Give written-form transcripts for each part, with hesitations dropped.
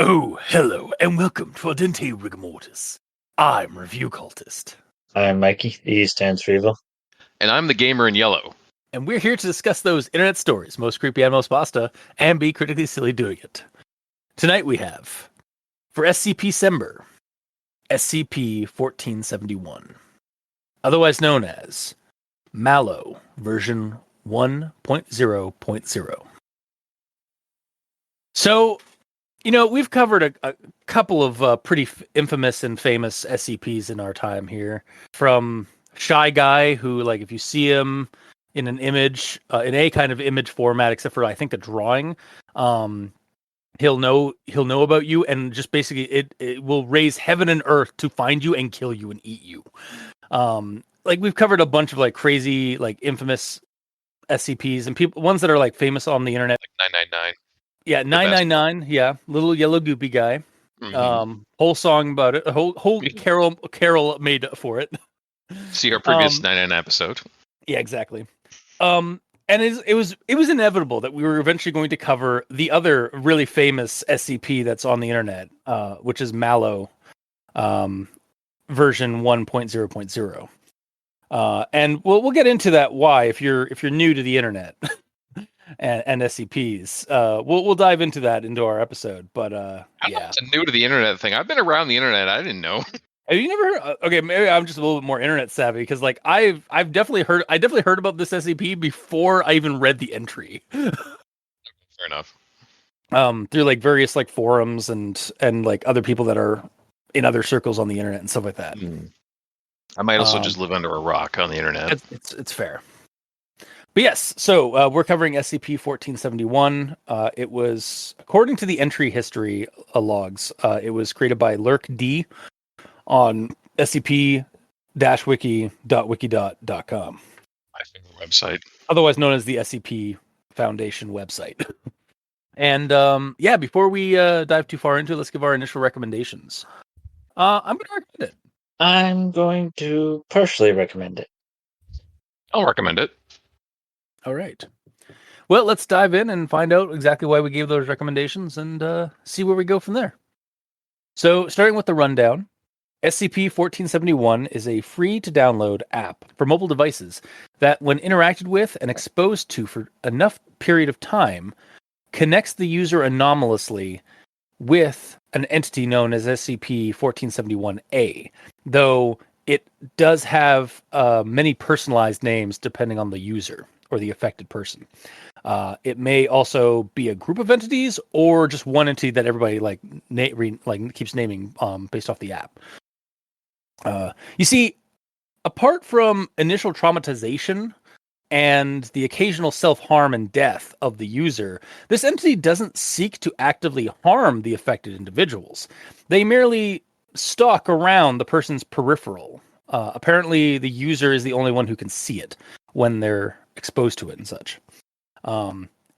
Oh, hello, and welcome to Ardente Rigamortis. I'm Review Cultist. I'm Mikey. E stands for evil. And I'm the gamer in yellow. And we're here to discuss those internet stories, most creepy and most pasta, and be critically silly doing it. Tonight we have, for SCP-Cember, SCP-1471, otherwise known as MalO version 1.0.0. So, we've covered a couple of pretty infamous and famous SCPs in our time here. From Shy Guy, who, like, if you see him in an image, in a kind of image format, except for, I think, the drawing, he'll know about you, and just basically it will raise heaven and earth to find you and kill you and eat you. We've covered a bunch of, like, crazy, like, infamous SCPs and ones that are, like, famous on the internet. Like 999. Yeah, 999. Yeah, little yellow goopy guy. Mm-hmm. Whole song about it. A whole carol made for it. See our previous 999 episode. Yeah, exactly. And it was inevitable that we were eventually going to cover the other really famous SCP that's on the internet, which is MalO, version 1.0.0. And we'll get into that why if you're new to the internet. And SCPs. We'll dive into that into our episode, but I'm not new to the internet thing. I've been around the internet. I didn't know. Have you never heard? Okay, maybe I'm just a little bit more internet savvy because, like, I've definitely heard about this SCP before I even read the entry. Fair enough. Through, like, various, like, forums and like other people that are in other circles on the internet and stuff like that. I might also just live under a rock on the internet. It's fair. But yes, so we're covering SCP-1471. It was, according to the entry history logs, it was created by LurkD on scp-wiki.wiki.com. My favorite website. Otherwise known as the SCP Foundation website. And before we dive too far into it, let's give our initial recommendations. I'm going to recommend it. I'm going to partially recommend it. I'll recommend it. All right. Well, let's dive in and find out exactly why we gave those recommendations and see where we go from there. So, starting with the rundown, SCP-1471 is a free-to-download app for mobile devices that, when interacted with and exposed to for enough period of time, connects the user anomalously with an entity known as SCP-1471-A, though it does have many personalized names depending on the user or the affected person. It may also be a group of entities or just one entity that everybody keeps naming based off the app. You see, apart from initial traumatization and the occasional self-harm and death of the user, this entity doesn't seek to actively harm the affected individuals. They merely stalk around the person's peripheral. Apparently, the user is the only one who can see it when they're exposed to it and such.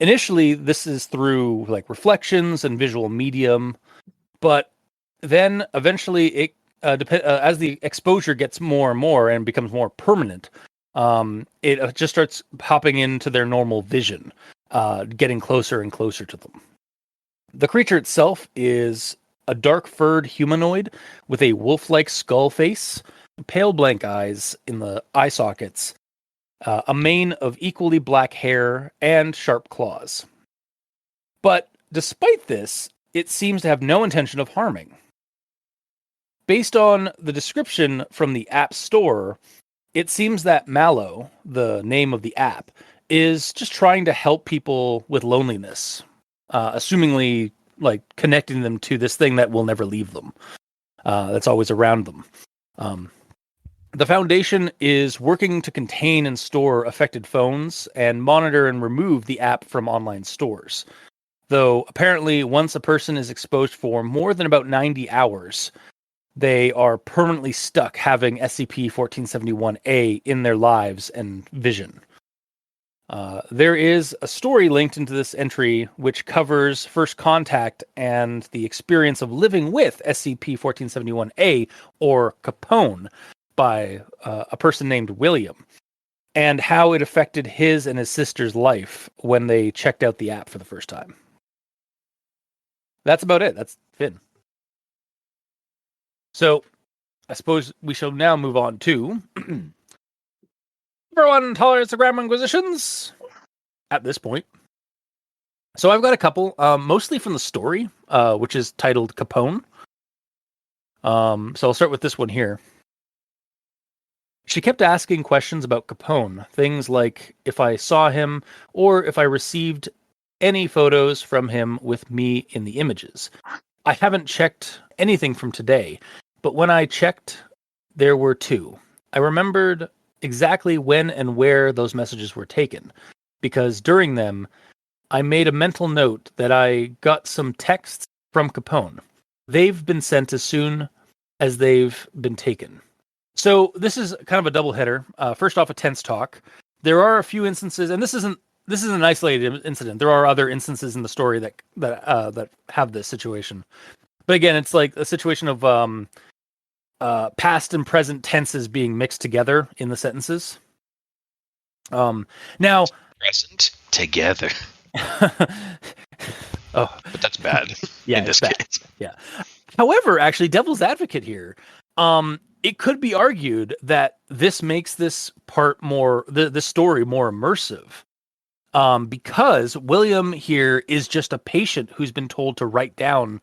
Initially, this is through, like, reflections and visual medium, but then eventually it as the exposure gets more and more and becomes more permanent, it just starts popping into their normal vision, getting closer and closer to them. The creature itself is a dark-furred humanoid with a wolf-like skull face, pale blank eyes in the eye sockets, a mane of equally black hair, and sharp claws. But despite this, it seems to have no intention of harming. Based on the description from the App Store, it seems that MalO, the name of the app, is just trying to help people with loneliness, assumingly, like, connecting them to this thing that will never leave them, that's always around them. The Foundation is working to contain and store affected phones and monitor and remove the app from online stores. Though, apparently, once a person is exposed for more than about 90 hours, they are permanently stuck having SCP-1471-A in their lives and vision. There is a story linked into this entry which covers first contact and the experience of living with SCP-1471-A, or Capone, by a person named William, and how it affected his and his sister's life when they checked out the app for the first time. that's about it. That's Finn. So I suppose we shall now move on to Ver1 tolerance to grammar inquisitions at this point. So I've got a couple, mostly from the story, which is titled Capone. So I'll start with this one here. She kept asking questions about Capone, things like if I saw him or if I received any photos from him with me in the images. I haven't checked anything from today, but when I checked, there were 2. I remembered exactly when and where those messages were taken, because during them, I made a mental note that I got some texts from Capone. They've been sent as soon as they've been taken. So this is kind of a double header. First off, a tense talk. There are a few instances, and this isn't an isolated incident. There are other instances in the story that have this situation. But again, it's like a situation of past and present tenses being mixed together in the sentences. Now, Present together. oh, But that's bad. yeah, in this it's bad. case. Yeah. However, actually, devil's advocate here. It could be argued that this makes this part more this story more immersive. Because William here is just a patient who's been told to write down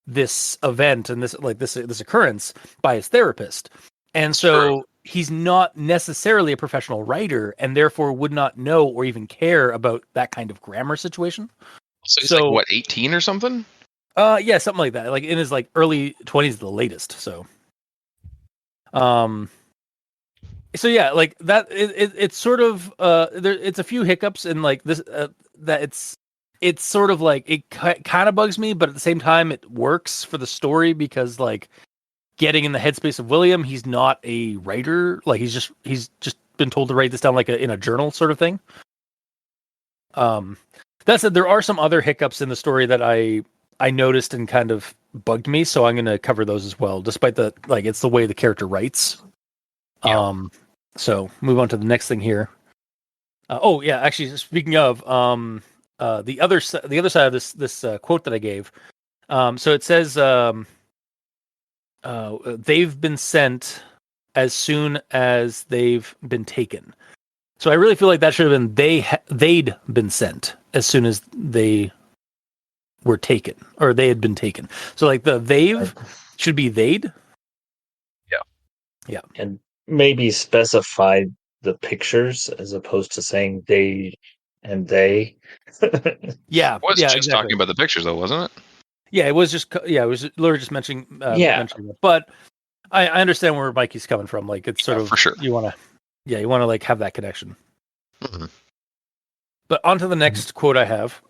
this event and this occurrence by his therapist. And so True. he's not necessarily a professional writer and therefore would not know or even care about that kind of grammar situation. So he's So- like, what, 18 or something? Yeah, something like that. Like in his like early 20s, the latest. So yeah, like that. It's sort of it's a few hiccups and like this that it's sort of like it kind of bugs me, but at the same time it works for the story because like getting in the headspace of William, he's not a writer. Like he's just been told to write this down like in a journal sort of thing. That said, there are some other hiccups in the story that I noticed and kind of bugged me, so I'm going to cover those as well, despite the like it's the way the character writes. Yeah. So move on to the next thing here. Oh yeah, actually speaking of the other side of this quote that I gave. So it says they've been sent as soon as they've been taken. So I really feel like that should have been they'd been sent as soon as they were taken, or they had been taken. So like the they've should be they'd. Yeah. And maybe specify the pictures as opposed to saying they and they. Yeah. It was yeah, just exactly. talking about the pictures, though, wasn't it? Yeah, it was just it was literally just mentioning mentioning that. But I understand where Mikey's coming from. Like it's sort of for sure. you want to like have that connection. Mhm. But on to the next quote I have.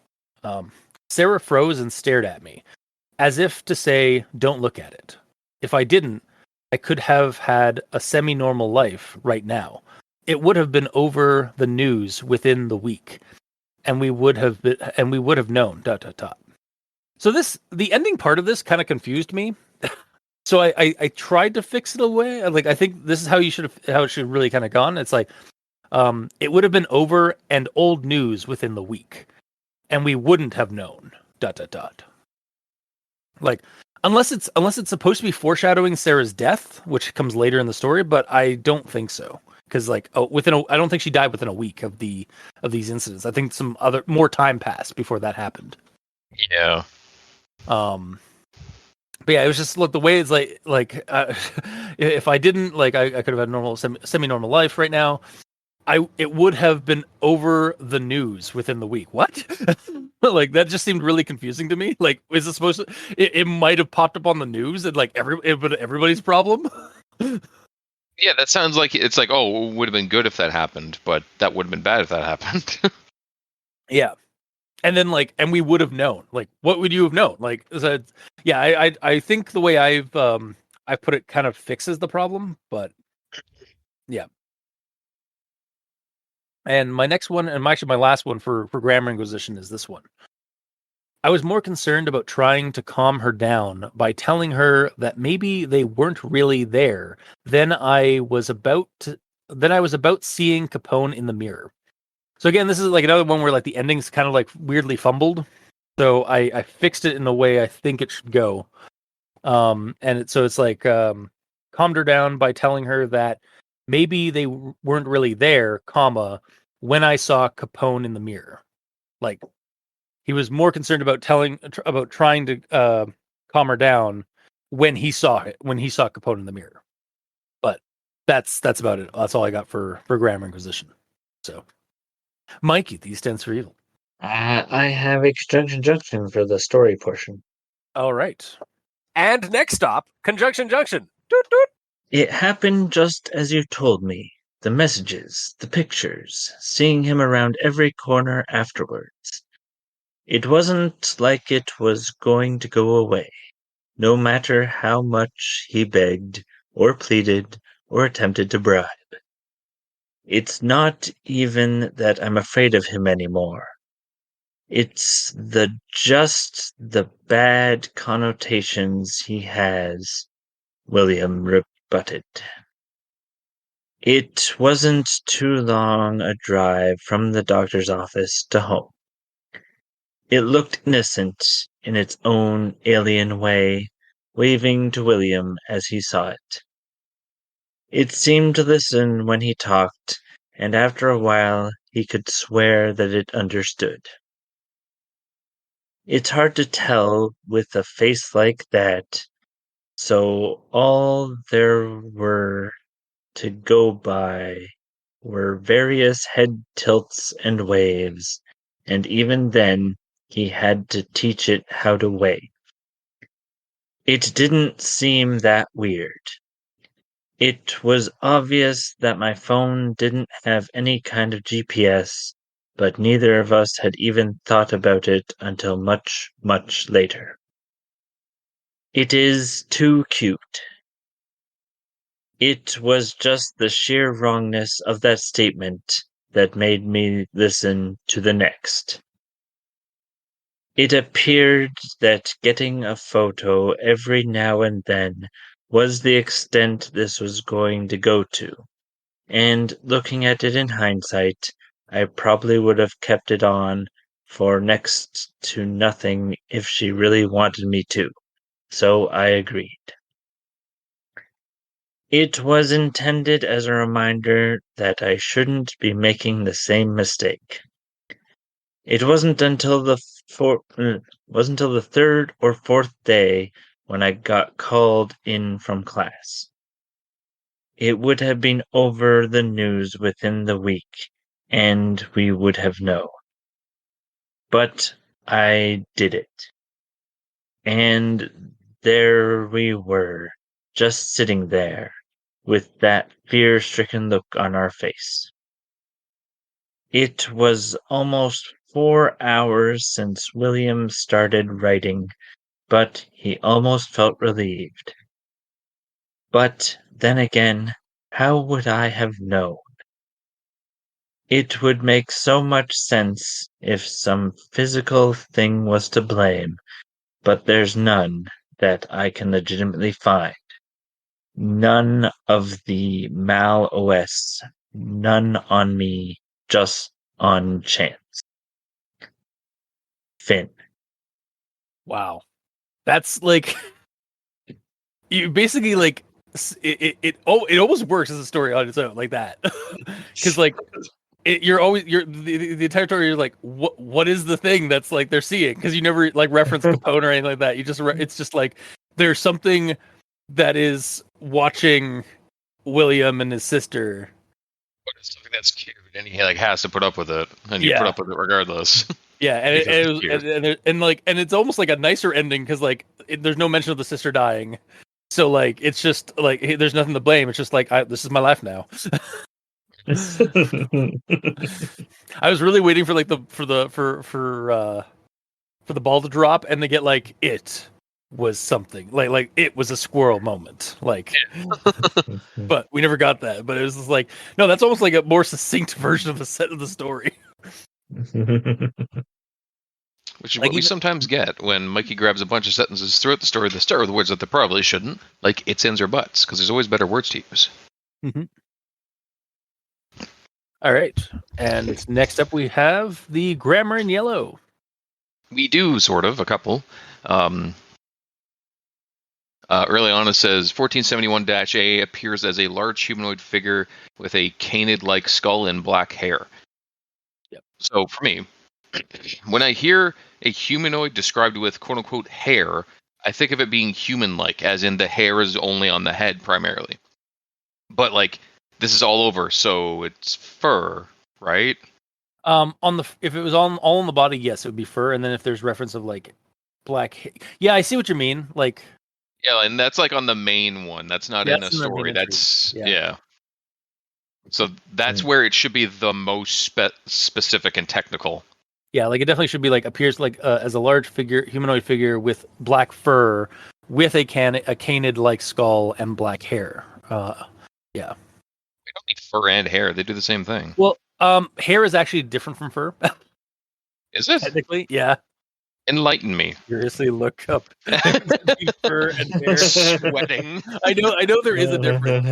Sarah froze and stared at me, as if to say, "Don't look at it." If I didn't, I could have had a semi-normal life right now. It would have been over the news within the week, and we would have known. ... So the ending part of this kind of confused me. So I tried to fix it away. Like I think this is how it should really kind of gone. It's like it would have been over and old news within the week, and we wouldn't have known. ... Like unless it's supposed to be foreshadowing Sarah's death, which comes later in the story, but I don't think so. Because like I don't think she died within a week of these incidents. I think some more time passed before that happened. Yeah. But yeah, it was just look the way it's like if I didn't like I could have had a normal semi-normal life right now. It would have been over the news within the week. What? Like that just seemed really confusing to me. Like, is it supposed to? It might have popped up on the news and like everybody's problem. Yeah, that sounds like it's like, oh, it would have been good if that happened, but that would have been bad if that happened. Yeah. And then and we would have known. Like, what would you have known? Like, yeah, I think the way I've put it kind of fixes the problem, but yeah. And my next one, and actually my last one for grammar inquisition is this one. I was more concerned about trying to calm her down by telling her that maybe they weren't really there than I was about seeing Capone in the mirror. So again, this is like another one where like the ending's kind of like weirdly fumbled. So I fixed it in the way I think it should go. So it's like calmed her down by telling her that maybe they weren't really there, comma, when I saw Capone in the mirror. Like he was more concerned about trying to calm her down when he saw Capone in the mirror. But that's about it. That's all I got for Grammar Inquisition. So, Mikey, these stands for evil. I have Exjunction Junction for the story portion. All right. And next stop, Conjunction Junction. Doot doot. It happened just as you told me. The messages, the pictures, seeing him around every corner afterwards. It wasn't like it was going to go away, no matter how much he begged, or pleaded, or attempted to bribe. It's not even that I'm afraid of him anymore. It's the bad connotations he has, William rebutted. It wasn't too long a drive from the doctor's office to home. It looked innocent in its own alien way, waving to William as he saw it. It seemed to listen when he talked, and after a while he could swear that it understood. It's hard to tell with a face like that, so all there were to go by were various head tilts and waves, and even then he had to teach it how to wave. It didn't seem that weird. It was obvious that my phone didn't have any kind of GPS, but neither of us had even thought about it until much, much later. It is too cute. It was just the sheer wrongness of that statement that made me listen to the next. It appeared that getting a photo every now and then was the extent this was going to go to, and looking at it in hindsight, I probably would have kept it on for next to nothing if she really wanted me to, so I agreed. It was intended as a reminder that I shouldn't be making the same mistake. It wasn't until the third or fourth day when I got called in from class. It would have been over the news within the week, and we would have known. But I did it. And there we were, just sitting there, with that fear-stricken look on our face. It was almost 4 hours since William started writing, but he almost felt relieved. But then again, how would I have known? It would make so much sense if some physical thing was to blame, but there's none that I can legitimately find. None of the MalOS, none on me, just on chance. Finn. Wow. That's like you basically like it almost works as a story on its own like that. Cuz like the entire story you're like what is the thing that's like they're seeing, cuz you never like reference Capone or anything like that. You just it's just like there's something that is watching William and his sister. But it's something that's cute, and he like has to put up with it, and you Yeah. put up with it regardless. Yeah, and Because it's it was, cute. and it's almost like a nicer ending because like there's no mention of the sister dying, so like it's just like hey, there's nothing to blame. It's just like this is my life now. I was really waiting for like for the ball to drop and they get like it was something like it was a squirrel moment like, but we never got that. But it was just like no, that's almost like a more succinct version of a set of the story. Which is Like what we sometimes get when Mikey grabs a bunch of sentences throughout the story that start with words that they probably shouldn't, like its, ends, or buts, because there's always better words to use. Mm-hmm. All right, and next up we have the grammar in yellow. We do, sort of, a couple. Early on it says 1471-A appears as a large humanoid figure with a canid-like skull and black hair. Yep. So for me, when I hear a humanoid described with quote-unquote hair, I think of it being human-like, as in the hair is only on the head primarily. But like, this is all over, so it's fur, right? If it was all on the body, yes, it would be fur. And then if there's reference of like yeah, I see what you mean. Like, Yeah, and that's like on the main one. That's not in a that's in the main story. entry. That's Yeah. yeah. So that's where it should be the most specific and technical. Yeah, like it definitely should be like appears like as a large figure, humanoid figure with black fur, with a canid-like skull and black hair. Yeah. They don't need fur and hair. They do the same thing. Well, hair is actually different from fur. Is it? Technically, yeah. Enlighten me. Seriously, look up fur and hair. Sweating. I know there is a difference.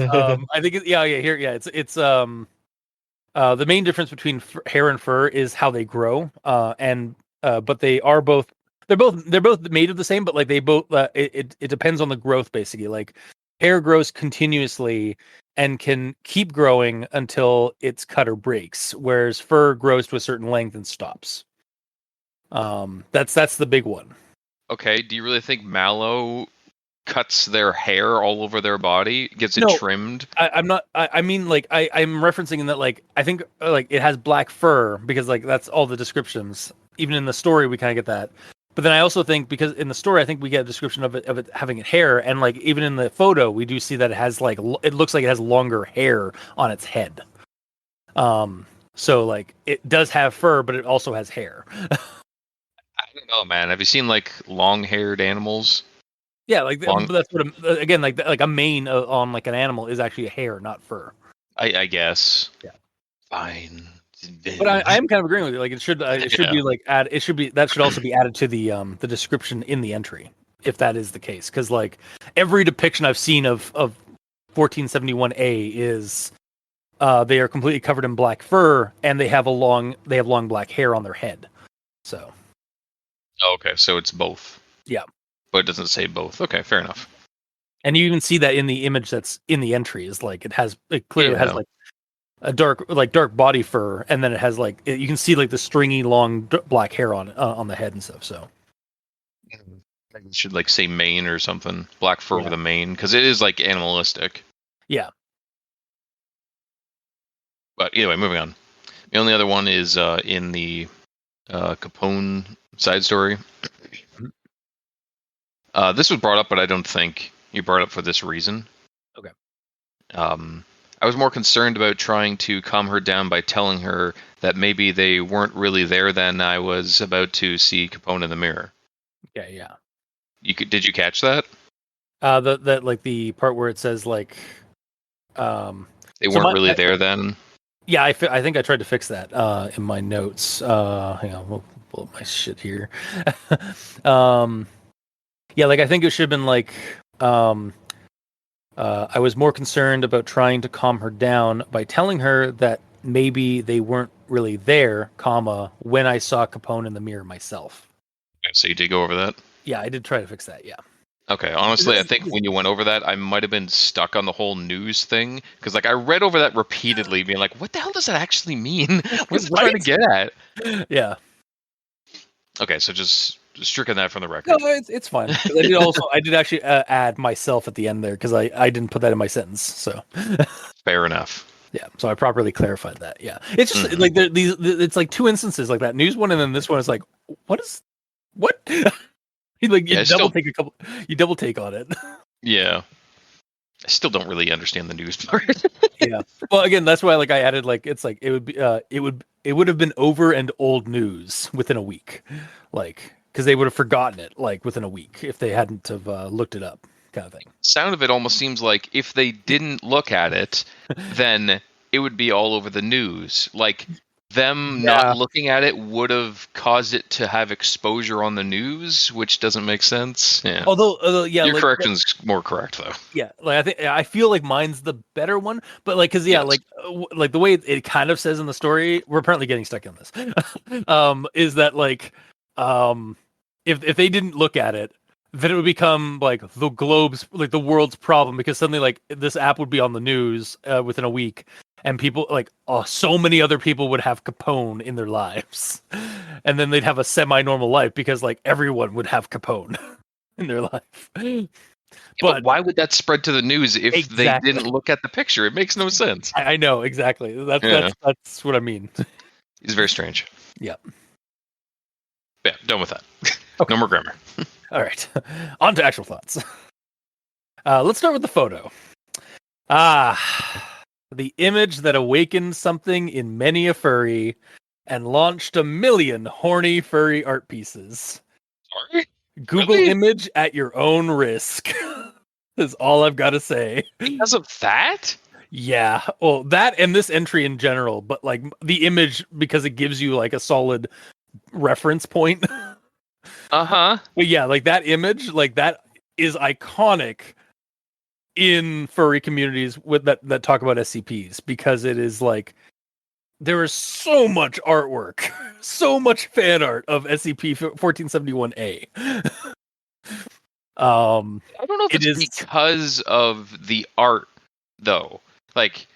I think it's the main difference between hair and fur is how they grow. But they're both made of the same, but like they both it depends on the growth basically. Like hair grows continuously and can keep growing until it's cut or breaks, whereas fur grows to a certain length and stops. That's the big one. Okay, do you really think MalO cuts their hair all over their body, gets it trimmed? I'm not. I mean, like I'm referencing in that, like I think like it has black fur because like that's all the descriptions. Even in the story, we kind of get that. But then I also think because in the story, I think we get a description of it having hair, and like even in the photo, we do see that it has like it looks like it has longer hair on its head. So like it does have fur, but it also has hair. I don't know, man. Have you seen like long-haired animals? Yeah, like but that's what again like a mane on like an animal is actually a hair, not fur. I guess. Yeah. Fine. But I am kind of agreeing with you. Like it should be like that should also be added to the description in the entry if that is the case, because like every depiction I've seen of 1471A is they are completely covered in black fur and they have long black hair on their head. So. Okay, so it's both. Yeah. But it doesn't say both. Okay, fair enough. And you even see that in the image that's in the entry is like it clearly has like a dark body fur, and then it has like you can see like the stringy long black hair on the head and stuff. So You should like say mane or something. Black fur with a mane, because it is like animalistic. Yeah. But anyway, moving on. The only other one is in the Capone side story. This was brought up, but I don't think you brought it up for this reason. Okay. I was more concerned about trying to calm her down by telling her that maybe they weren't really there than I was about to see Capone in the mirror. Okay, yeah. Did you catch that? That like the part where it says like they weren't really there then. Yeah, I think I tried to fix that in my notes. Hang on, we'll pull up my shit here. Yeah, like I think it should have been like I was more concerned about trying to calm her down by telling her that maybe they weren't really there, when I saw Capone in the mirror myself. Okay, so you did go over that? Yeah, I did try to fix that, yeah. Okay, honestly, I think when you went over that, I might have been stuck on the whole news thing, because like I read over that repeatedly, being like, what the hell does that actually mean? What's it trying to get at? Yeah. Okay, so just stricken that from the record. No, it's fine. I did actually add myself at the end there, because I didn't put that in my sentence, so. Fair enough. Yeah, so I properly clarified that, yeah. It's just, like, it's like two instances, like that news one, and then this one is like, what? Like you double take on it. Yeah. I still don't really understand the news part. Yeah. Well, again, that's why like I added like it's like it would have been over and old news within a week, like because they would have forgotten it like within a week if they hadn't have looked it up, kind of thing. Sound of it almost seems like if they didn't look at it, then it would be all over the news. Like them not looking at it would have caused it to have exposure on the news, which doesn't make sense. Yeah. Although yeah, your correction's more correct though. Yeah, like I feel like mine's the better one, but like because like the way it kind of says in the story, we're apparently getting stuck in this. Is that like if they didn't look at it, then it would become like the globe's, like the world's problem, because suddenly like this app would be on the news within a week, and people like so many other people would have Capone in their lives, and then they'd have a semi-normal life because like everyone would have Capone in their life. But why would that spread to the news if Exactly. they didn't look at the picture? It makes no sense. I know exactly. That's what I mean. It's very strange. Yeah. Yeah, done with that. Okay. No more grammar. All right, on to actual thoughts. Let's start with the photo. The image that awakened something in many a furry and launched a million horny furry art pieces. Sorry? Google Really? image at your own risk. Is all I've got to say. Because of that? Yeah, well, that and this entry in general, but like the image, because it gives you like a solid reference point. Uh-huh. But yeah, like that image, like that is iconic in furry communities with that talk about SCPs, because it is like there is so much artwork, so much fan art of SCP-1471A. I don't know if It it's is- because of the art, though. Like,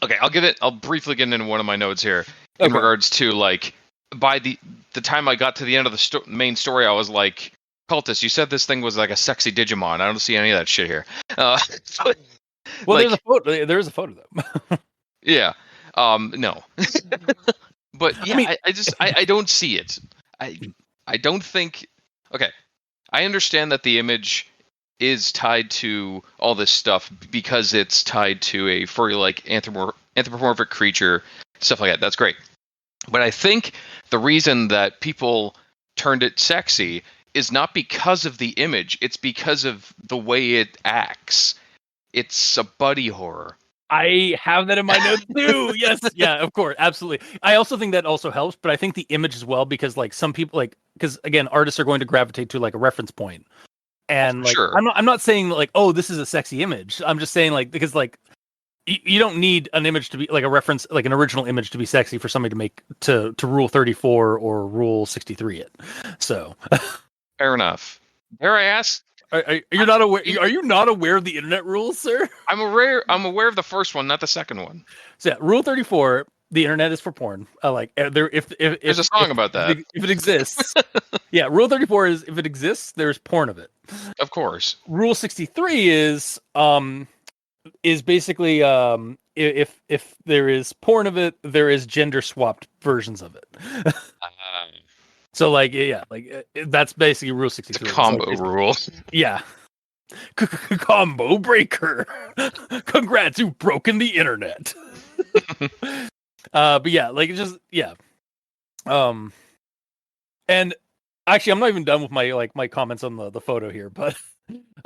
okay, I'll briefly get into one of my notes here in Okay. regards to, like, by the time I got to the end of the main story, I was like, Cultist, you said this thing was like a sexy Digimon. I don't see any of that shit here. Well, like- there's a photo. There is a photo though. Yeah. No. But yeah, I don't see it. I don't think. Okay, I understand that the image is tied to all this stuff because it's tied to a furry-like anthropomorphic creature, stuff like that. That's great. But I think the reason that people turned it sexy is not because of the image. It's because of the way it acts. It's a buddy horror. I have that in my notes too. Yes, yeah, of course, absolutely. I also think that also helps, but I think the image as well, because like some people, like, because again, artists are going to gravitate to like a reference point, and like sure. I'm not saying like, oh, this is a sexy image. I'm just saying like, because like you don't need an image to be like a reference, like an original image to be sexy for somebody to make to rule 34 or rule 63 it. So Fair enough. Dare I ask? you're not aware? Are you not aware of the internet rules, sir? I'm aware of the first one, not the second one. So yeah, rule 34. The internet is for porn. Like there, if There's a song about that. If it exists, yeah. Rule 34 is if it exists, there's porn of it. Of course. Rule 63 is basically if there is porn of it, there is gender swapped versions of it. So like yeah, like that's basically rule 63. The combo like, rule. Yeah. Combo breaker. Congrats, you've broken the internet. But yeah, like it's just yeah. And actually I'm not even done with my comments on the photo here, but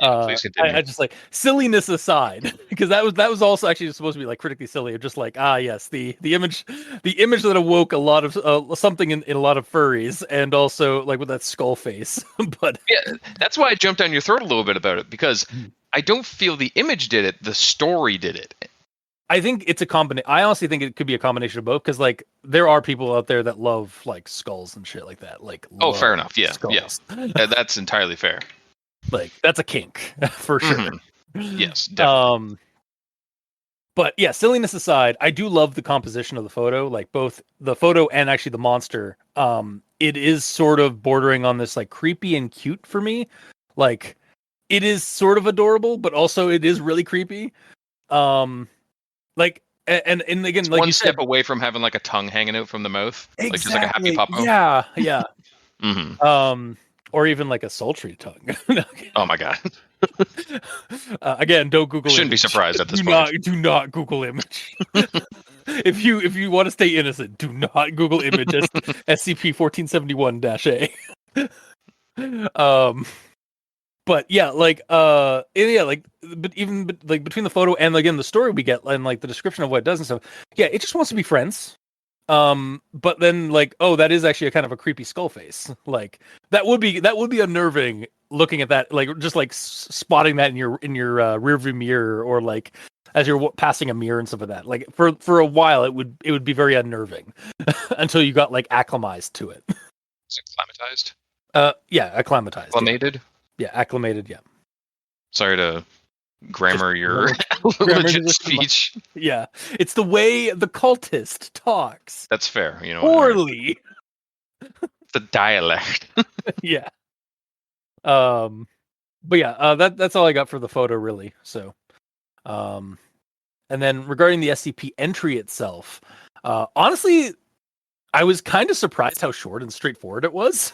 Please continue. I just like silliness aside, because that was also actually supposed to be like critically silly, just like yes, the image that awoke a lot of something in a lot of furries, and also like with that skull face. But Yeah, that's why I jumped down your throat a little bit about it, because I don't feel the image did it, the story did it. I think it's a combination. I honestly think it could be a combination of both, because like there are people out there that love like skulls and shit like that. Like Oh, fair enough. Yeah, skulls. yeah. That's entirely fair. Like that's a kink for sure. Mhm. Yes, definitely. But yeah, silliness aside, I do love the composition of the photo, like both the photo and actually the monster. It is sort of bordering on this like creepy and cute for me. Like it is sort of adorable, but also it is really creepy. Like and again, like One you step said, away from having like a tongue hanging out from the mouth, like just like a happy exactly. puppo. Yeah, yeah. Mm-hmm. Or even like a sultry tongue. Oh my god. Again, don't Google. Shouldn't be image. surprised at this point. Do not Google image. If you want to stay innocent, do not Google image SCP-1471-A. But yeah, like yeah, like but even like between the photo and again the story we get and like the description of what it does and stuff, yeah, it just wants to be friends. But then like, oh, that is actually a kind of a creepy skull face. Like that would be unnerving looking at that, like just like spotting that in your rearview mirror, or like as you're passing a mirror and stuff like that. Like for a while it would be very unnerving until you got like acclimatized to it. Is it acclimatized? Yeah, acclimatized. Acclimated? Yeah, acclimated. Yeah. Sorry to grammar your grammar legit this- speech. Yeah, it's the way the cultist talks That's fair. You know, all right. poorly. The dialect. Yeah. But yeah, that's all I got for the photo, really. So, and then regarding the SCP entry itself, honestly, I was kind of surprised how short and straightforward it was.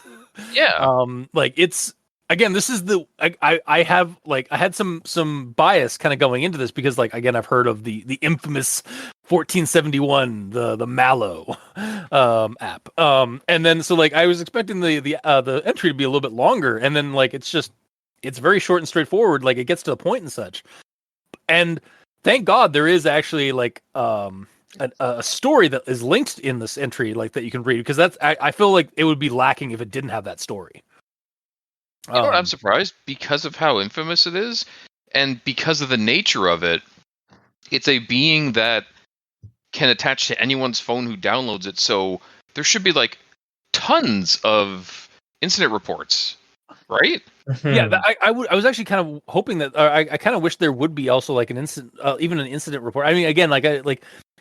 Yeah. Like it's again, this is the I have like I had some bias kind of going into this because like again I've heard of the infamous 1471 the MalO app and then so like I was expecting the entry to be a little bit longer and then like it's very short and straightforward, like it gets to the point and such, and thank God there is actually like a story that is linked in this entry, like that you can read, because that's I feel like it would be lacking if it didn't have that story. You know what? I'm surprised because of how infamous it is, and because of the nature of it. It's a being that can attach to anyone's phone who downloads it. So there should be like tons of incident reports, right? Yeah, I was actually kind of hoping that I kind of wish there would be also like an incident, even an incident report. I mean, again,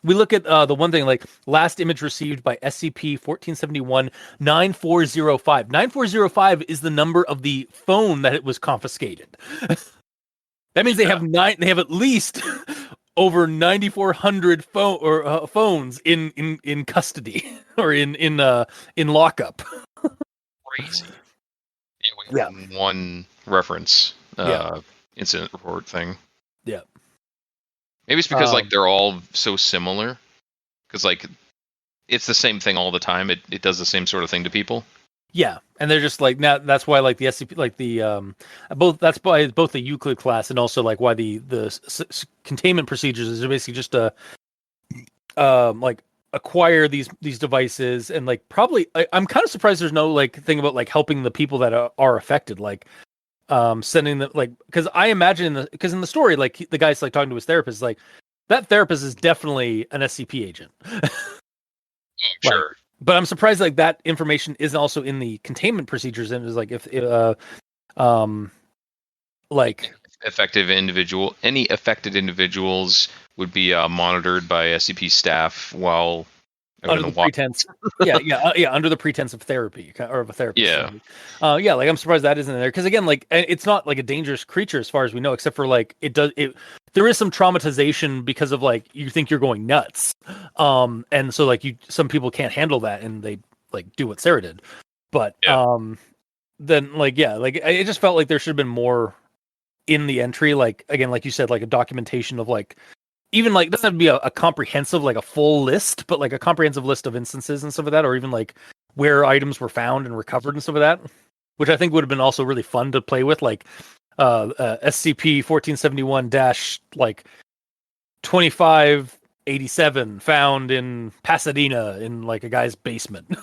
we look at the one thing like last image received by SCP-1471 9405. 9405 is the number of the phone that it was confiscated. That means they have at least over 9,400 phones in custody or in lockup. Crazy. We have one reference incident report thing. Yeah. Maybe it's because like they're all so similar. Because like it's the same thing all the time. It does the same sort of thing to people. Yeah, and they're just like now. That's why like the SCP, like the both. That's why both the Euclid class and also like why the containment procedures is basically just to like acquire these devices and like probably I'm kind of surprised there's no like thing about like helping the people that are affected, like sending them like, because I imagine in the story like the guy's like talking to his therapist, like that therapist is definitely an SCP agent. Sure. But I'm surprised like that information isn't also in the containment procedures, and is like if like any affected individuals would be monitored by SCP staff while under the pretense, under the pretense of therapy or of a therapist. Yeah. Like I'm surprised that isn't in there, because again, like it's not like a dangerous creature as far as we know, except for like there is some traumatization because of like you think you're going nuts, and so like some people can't handle that and they like do what Sarah did, but then like it just felt like there should have been more in the entry, like again like you said, like a documentation of like, even like, it doesn't have to be a comprehensive, like a full list, but like a comprehensive list of instances and stuff like that, or even like where items were found and recovered and stuff like that, which I think would have been also really fun to play with, like SCP-1471 like 2587 found in Pasadena in like a guy's basement.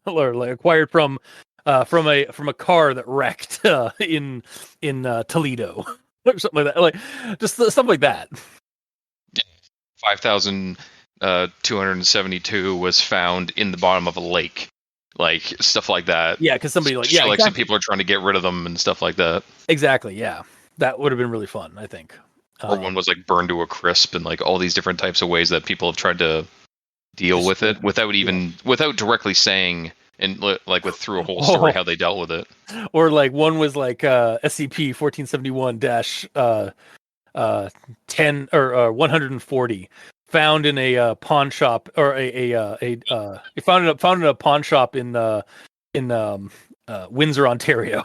Or like acquired from a car that wrecked in Toledo. Or something like that, like just stuff like that. 5,272 was found in the bottom of a lake, like stuff like that. Yeah, because somebody like like some people are trying to get rid of them and stuff like that. Exactly. Yeah, that would have been really fun, I think. Or one was like burned to a crisp, and like all these different types of ways that people have tried to deal with it without directly saying. And like through a whole story how they dealt with it. Or like one was like SCP-1471 10 or 140 found in a pawn shop, or found in a pawn shop in Windsor, Ontario.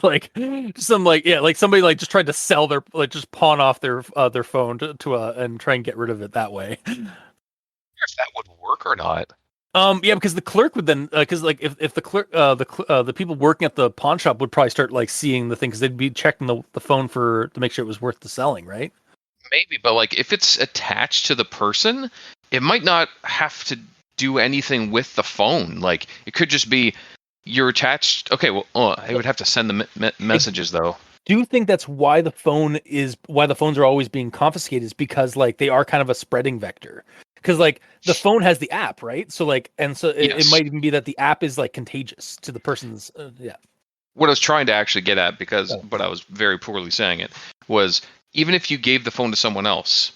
Like some like like somebody like just tried to sell their like just pawn off their phone to and try and get rid of it that way. If that would work or not. Yeah, because the clerk would then, because like if the clerk, the people working at the pawn shop would probably start like seeing the thing, because they'd be checking the phone to make sure it was worth the selling, right? Maybe, but like if it's attached to the person, it might not have to do anything with the phone. Like it could just be you're attached. Okay, well, I would have to send the messages though. Do you think that's why the phones are always being confiscated? Is because like they are kind of a spreading vector? because like the phone has the app, right? So like, and so it Yes. might even be that the app is like contagious to the person's. Yeah. What I was trying to actually get at, but I was very poorly saying it, was even if you gave the phone to someone else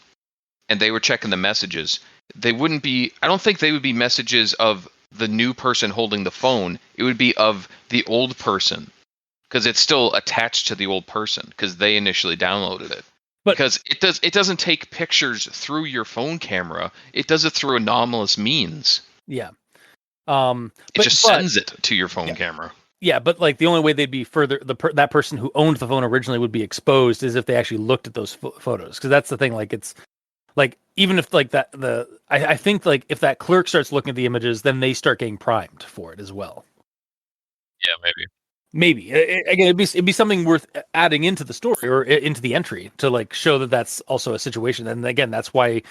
and they were checking the messages, they wouldn't be. I don't think they would be messages of the new person holding the phone. It would be of the old person, because it's still attached to the old person because they initially downloaded it. But- because it doesn't take pictures through your phone camera. It does it through anomalous means. Yeah. It just sends it to your phone camera. Yeah, but like the only way they'd be further that person who owned the phone originally would be exposed is if they actually looked at those photos, because that's the thing. Like it's like even if like that I think like if that clerk starts looking at the images, then they start getting primed for it as well. Yeah, Maybe again, it'd be something worth adding into the story or into the entry to like show that that's also a situation. And again, that's why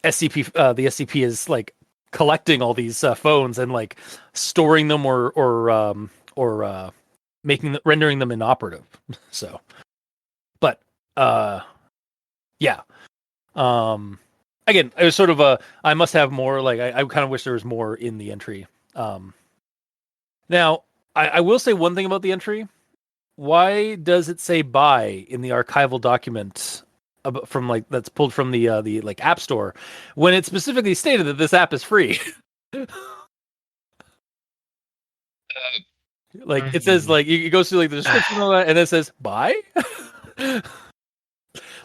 the SCP is like collecting all these phones and like storing them or rendering them inoperative. So, but yeah. Again, it was sort of I must have more. Like I kind of wish there was more in the entry. Now I will say one thing about the entry. Why does it say "buy" in the archival document from like that's pulled from the like App Store when it specifically stated that this app is free? Like it says, like it goes through like the description and all that, and it says "buy."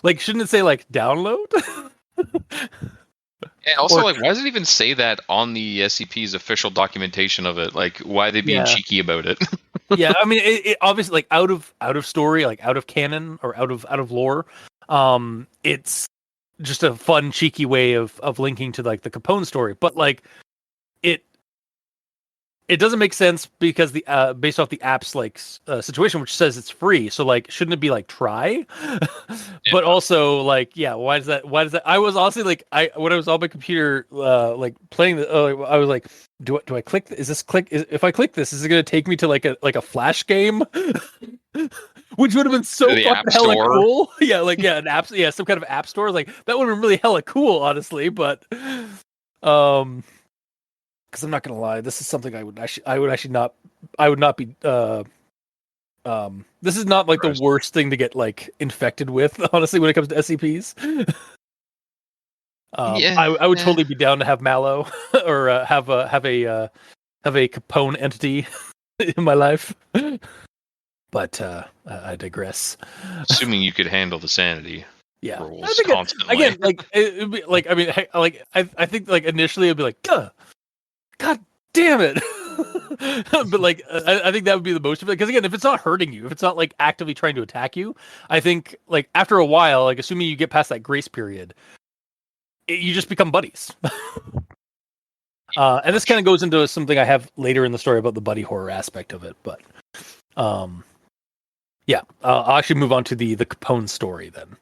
Like, shouldn't it say like "download"? And also, like, why does it even say that on the SCP's official documentation of it? Like, why are they being cheeky about it? Yeah, I mean, it obviously like out of story, like out of canon or out of lore. It's just a fun, cheeky way of linking to like the Capone story, but like it doesn't make sense because the based off the app's like situation, which says it's free. So like, shouldn't it be like try? But also like, yeah, why does that? I was honestly like, when I was on my computer like playing I was like, do I click? Is this click? If I click this, is it going to take me to like a Flash game? Which would have been so fucking hella cool. Yeah, like an app, some kind of app store. Like that would have been really hella cool, honestly. But because I'm not gonna lie, this is something I would not be. This is not like the worst thing to get like infected with, honestly, when it comes to SCPs. I would totally be down to have MalO or have a Capone entity in my life. But I digress. Assuming you could handle the sanity. Yeah, rules constantly. Again, like it'd be like, I mean, like I think like initially it'd be like, God damn it. But like I think that would be the most of it, because again, if it's not hurting you, if it's not like actively trying to attack you, I think like after a while, like assuming you get past that grace period, you just become buddies. And this kind of goes into something I have later in the story about the buddy horror aspect of it, but yeah, I'll actually move on to the Capone story then.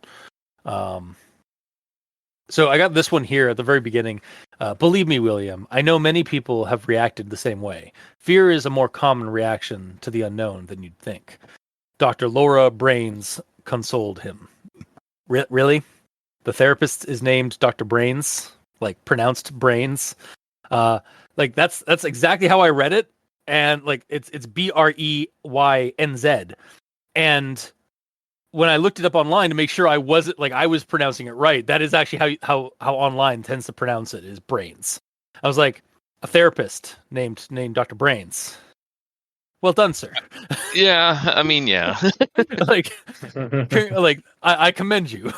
So I got this one here at the very beginning. Believe me, William, I know many people have reacted the same way. Fear is a more common reaction to the unknown than you'd think. Dr. Laura Brains consoled him. Really? The therapist is named Dr. Brains, like pronounced Brains. Like that's exactly how I read it, and like it's BREYNZ, and when I looked it up online to make sure I was pronouncing it right, that is actually how online tends to pronounce it, is Brains. I was like, a therapist named Dr. Brains. Well done, sir. Yeah, I mean, yeah. like I commend you.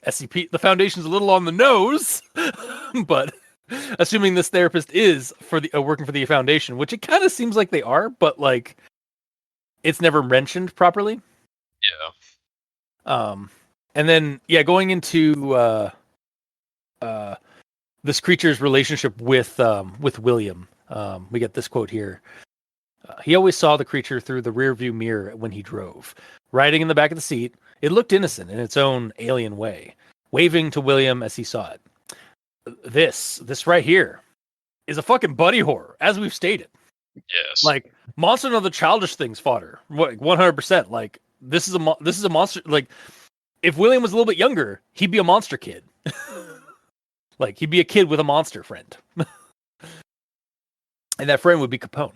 SCP, the Foundation's a little on the nose, but assuming this therapist is working for the Foundation, which it kind of seems like they are, but like it's never mentioned properly. Yeah. And then going into this creature's relationship with William. We get this quote here. He always saw the creature through the rearview mirror when he drove. Riding in the back of the seat, it looked innocent in its own alien way, waving to William as he saw it. This right here is a fucking buddy horror, as we've stated. Yes. Like, monster and other childish things fodder. 100%. Like, this is a monster. Like, if William was a little bit younger, he'd be a monster kid. Like he'd be a kid with a monster friend. And that friend would be Capone.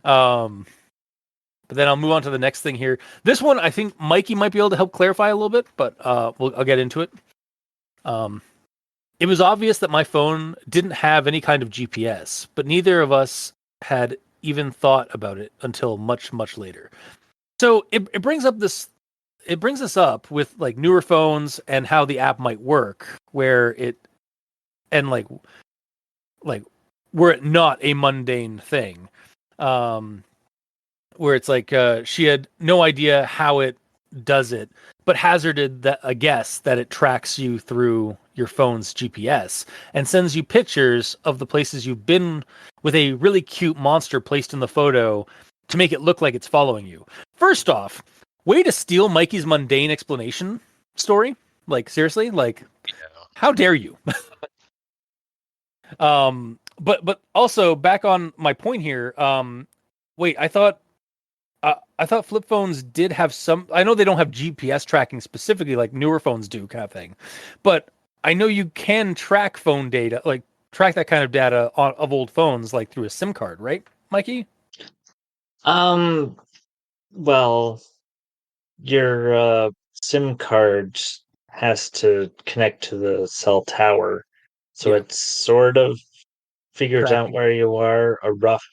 But then I'll move on to the next thing here. This one, I think Mikey might be able to help clarify a little bit, but I'll get into it. It was obvious that my phone didn't have any kind of GPS, but neither of us had even thought about it until much, much later. So it brings us up with like newer phones and how the app might work, where it and like were it not a mundane thing, where it's like she had no idea how it does it, but hazarded a guess that it tracks you through your phone's GPS and sends you pictures of the places you've been with a really cute monster placed in the photo to make it look like it's following you. First off, way to steal Mikey's mundane explanation story. Like, seriously? Like, how dare you? But also back on my point here. Wait, I thought flip phones did have some. I know they don't have GPS tracking specifically like newer phones do, kind of thing. But I know you can track phone data, like track that kind of data of old phones, like through a SIM card, right, Mikey? Well, your SIM card has to connect to the cell tower, so Yeah. it sort of figures out Tracking. where you are, a rough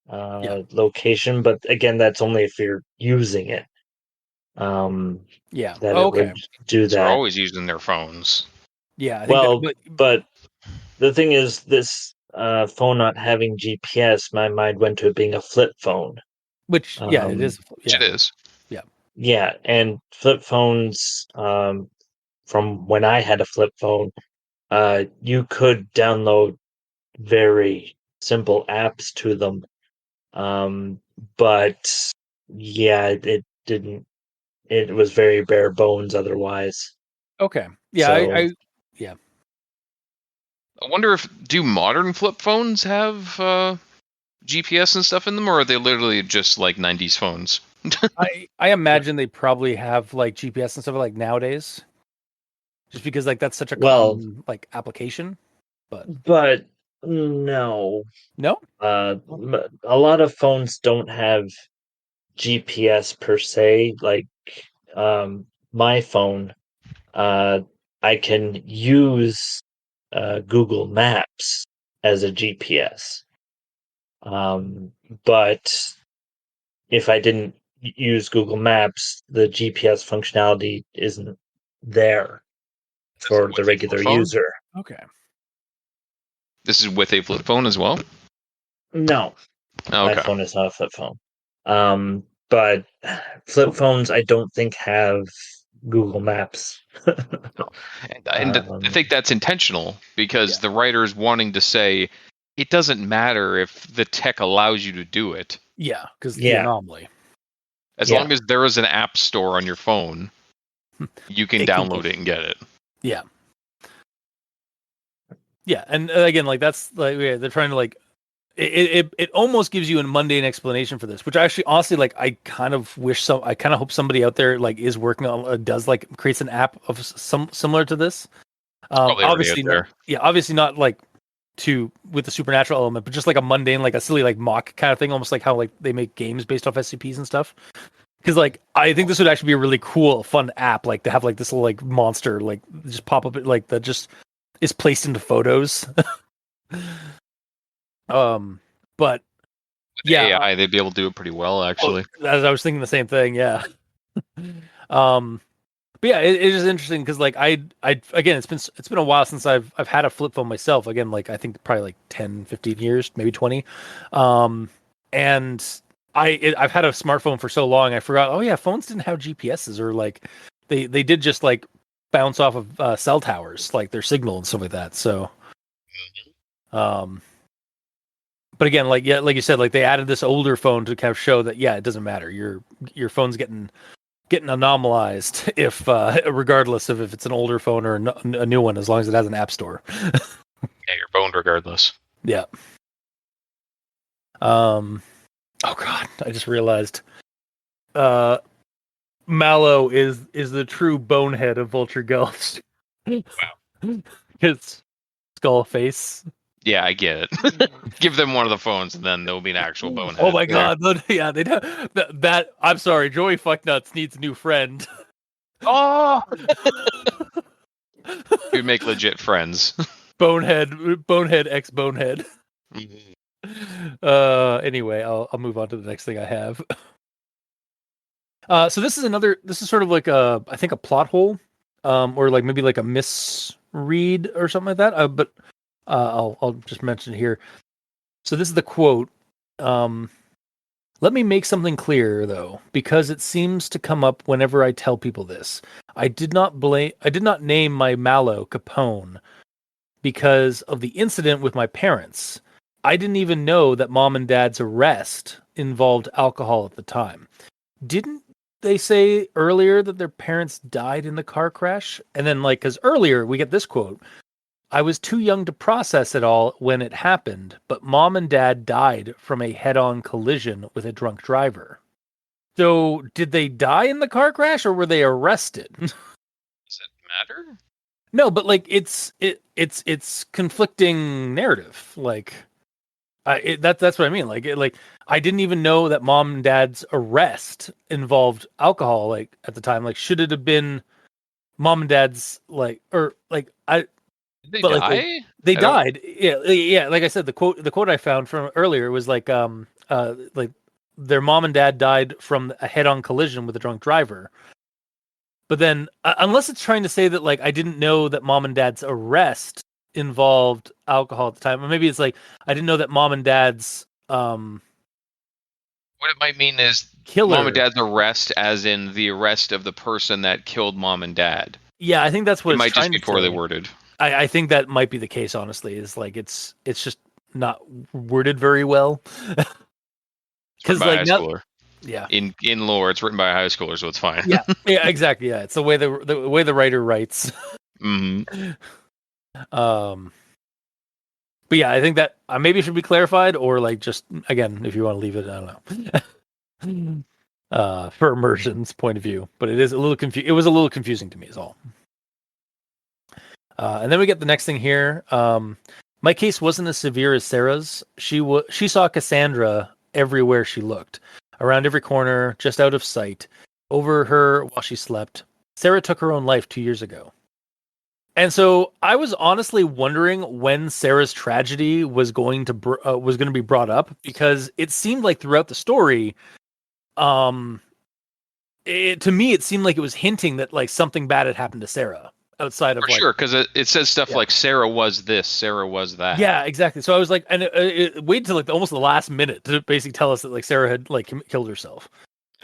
location. But again, that's only if you're using it. Yeah. That Oh, it okay. would do They're that. always using their phones. Yeah, I think Well, that. but the thing is, this phone not having GPS, my mind went to it being a flip phone. Which, yeah, it is. Which Yeah. it is. Yeah, and flip phones, from when I had a flip phone, you could download very simple apps to them. But yeah, it didn't. It was very bare bones otherwise. Okay. Yeah. So, Yeah. I wonder if do modern flip phones have GPS and stuff in them, or are they literally just like 90s phones? I imagine they probably have like GPS and stuff like nowadays, just because like that's such a well, common like application. but no. No. A lot of phones don't have GPS per se. Like, my phone, uh, I can use Google Maps as a GPS. But if I didn't use Google Maps, the GPS functionality isn't there for With the a flip regular phone? user. Okay. This is with a flip phone as well. No, my Okay. phone is not a flip phone. But flip phones, I don't think have Google Maps. And I think that's intentional because the writer's wanting to say it doesn't matter if the tech allows you to do it. Yeah, because the Yeah. anomaly. As Yeah. long as there is an app store on your phone, you can It can download it and get it. Yeah. Yeah, and again, like that's like they're trying to like it almost gives you a mundane explanation for this, which actually honestly like I kind of hope somebody out there like is working on does like creates an app of some similar to this. Probably already Obviously out there. obviously not like with the supernatural element, but just like a mundane, like a silly like mock kind of thing, almost like how like they make games based off SCPs and stuff. Because like I think this would actually be a really cool, fun app, like to have like this little like monster like just pop up like that just is placed into photos. But yeah, AI, they'd be able to do it pretty well, actually. as I was thinking the same thing, yeah. But yeah, it is interesting because like I again, it's been a while since I've had a flip phone myself. Again, like I think probably like 10, 15 years, maybe 20. And I've had a smartphone for so long, I forgot. Oh yeah, phones didn't have GPSs, or like they did just like bounce off of cell towers, like their signal and stuff like that. So, but again, like like you said, like they added this older phone to kind of show that it doesn't matter. Your phone's getting anomalized if regardless of if it's an older phone or a new one, as long as it has an app store. Yeah, you're boned regardless. Yeah. Oh god, I just realized. MalO is the true bonehead of Vulture Gulch. It's skull face. Yeah, I get it. Give them one of the phones, and then there'll be an actual bonehead. Oh my god! Yeah, they that. I'm sorry, Joey Fucknuts needs a new friend. Oh, we make legit friends. Bonehead X Bonehead. Anyway, I'll move on to the next thing I have. So this is sort of like I think a plot hole, or like maybe like a misread or something like that. But I'll just mention it here. So this is the quote. Let me make something clear though, because it seems to come up whenever I tell people this. I did not name my MalO Capone because of the incident with my parents. I didn't even know that mom and dad's arrest involved alcohol at the time. Didn't they say earlier that their parents died in the car crash? And then, like, because earlier we get this quote, I was too young to process it all when it happened, but mom and dad died from a head-on collision with a drunk driver. So did they die in the car crash or were they arrested? Does it matter? No, but like it's conflicting narrative. Like that's what I mean. Like I didn't even know that mom and dad's arrest involved alcohol. Like at the time, like should it have been mom and dad's like or like I? Did they but die? Like, they died. Yeah. Like I said, the quote I found from earlier was like their mom and dad died from a head-on collision with a drunk driver. But then, unless it's trying to say that, like, I didn't know that mom and dad's arrest involved alcohol at the time, or maybe it's like I didn't know that mom and dad's what it might mean is killer. Mom and dad's arrest, as in the arrest of the person that killed mom and dad. Yeah, I think that's what it might just be poorly worded. I think that might be the case. Honestly, is like it's just not worded very well. Because like high schooler. Yeah. In lore, it's written by a high schooler, so it's fine. Yeah, exactly. Yeah, it's the way the way the writer writes. Mm-hmm. But yeah, I think that maybe it should be clarified, or like just again, if you want to leave it, I don't know. For immersion's point of view, but it is a little It was a little confusing to me, is all. And then we get the next thing here. My case wasn't as severe as Sarah's. She saw Cassandra everywhere she looked. Around every corner, just out of sight, over her while she slept. Sarah took her own life 2 years ago. And so I was honestly wondering when Sarah's tragedy was going to be brought up, because it seemed like throughout the story, to me it seemed like it was hinting that like something bad had happened to Sarah outside of sure, because it says stuff like Sarah was this, Sarah was that. Yeah, exactly. So I was like, and it waited till like almost the last minute to basically tell us that like Sarah had like killed herself.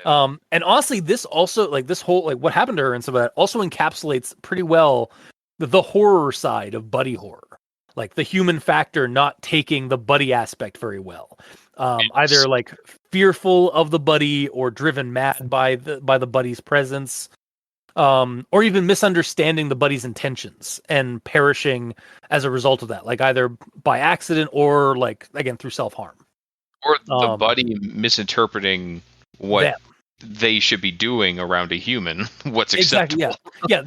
Yeah. And honestly, this also like this whole like what happened to her and some of that also encapsulates pretty well the horror side of buddy horror, like the human factor not taking the buddy aspect very well. Either like fearful of the buddy or driven mad by the buddy's presence. Or even misunderstanding the buddy's intentions and perishing as a result of that, like either by accident or like again through self-harm, or the buddy misinterpreting what they should be doing around a human. What's acceptable? Exactly, yeah.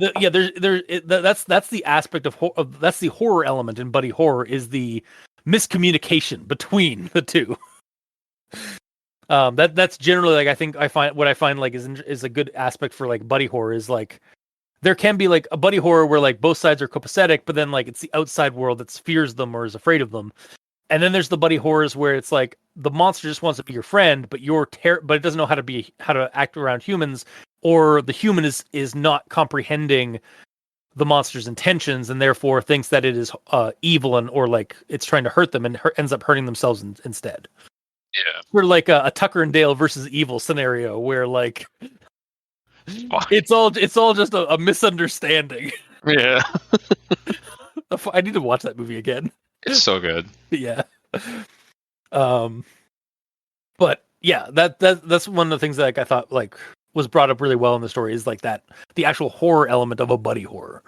That's the aspect of that's the horror element in buddy horror, is the miscommunication between the two. That's generally like I find like is a good aspect for like buddy horror is like there can be like a buddy horror where like both sides are copacetic, but then like it's the outside world that fears them or is afraid of them, and then there's the buddy horrors where it's like the monster just wants to be your friend, but but it doesn't know how to act around humans, or the human is not comprehending the monster's intentions and therefore thinks that it is evil or like it's trying to hurt them and ends up hurting themselves instead. Yeah, we're like a Tucker and Dale versus evil scenario where like it's all just a misunderstanding. Yeah, I need to watch that movie again. It's so good. Yeah. But yeah, that's one of the things that like I thought like was brought up really well in the story is like that the actual horror element of a buddy horror.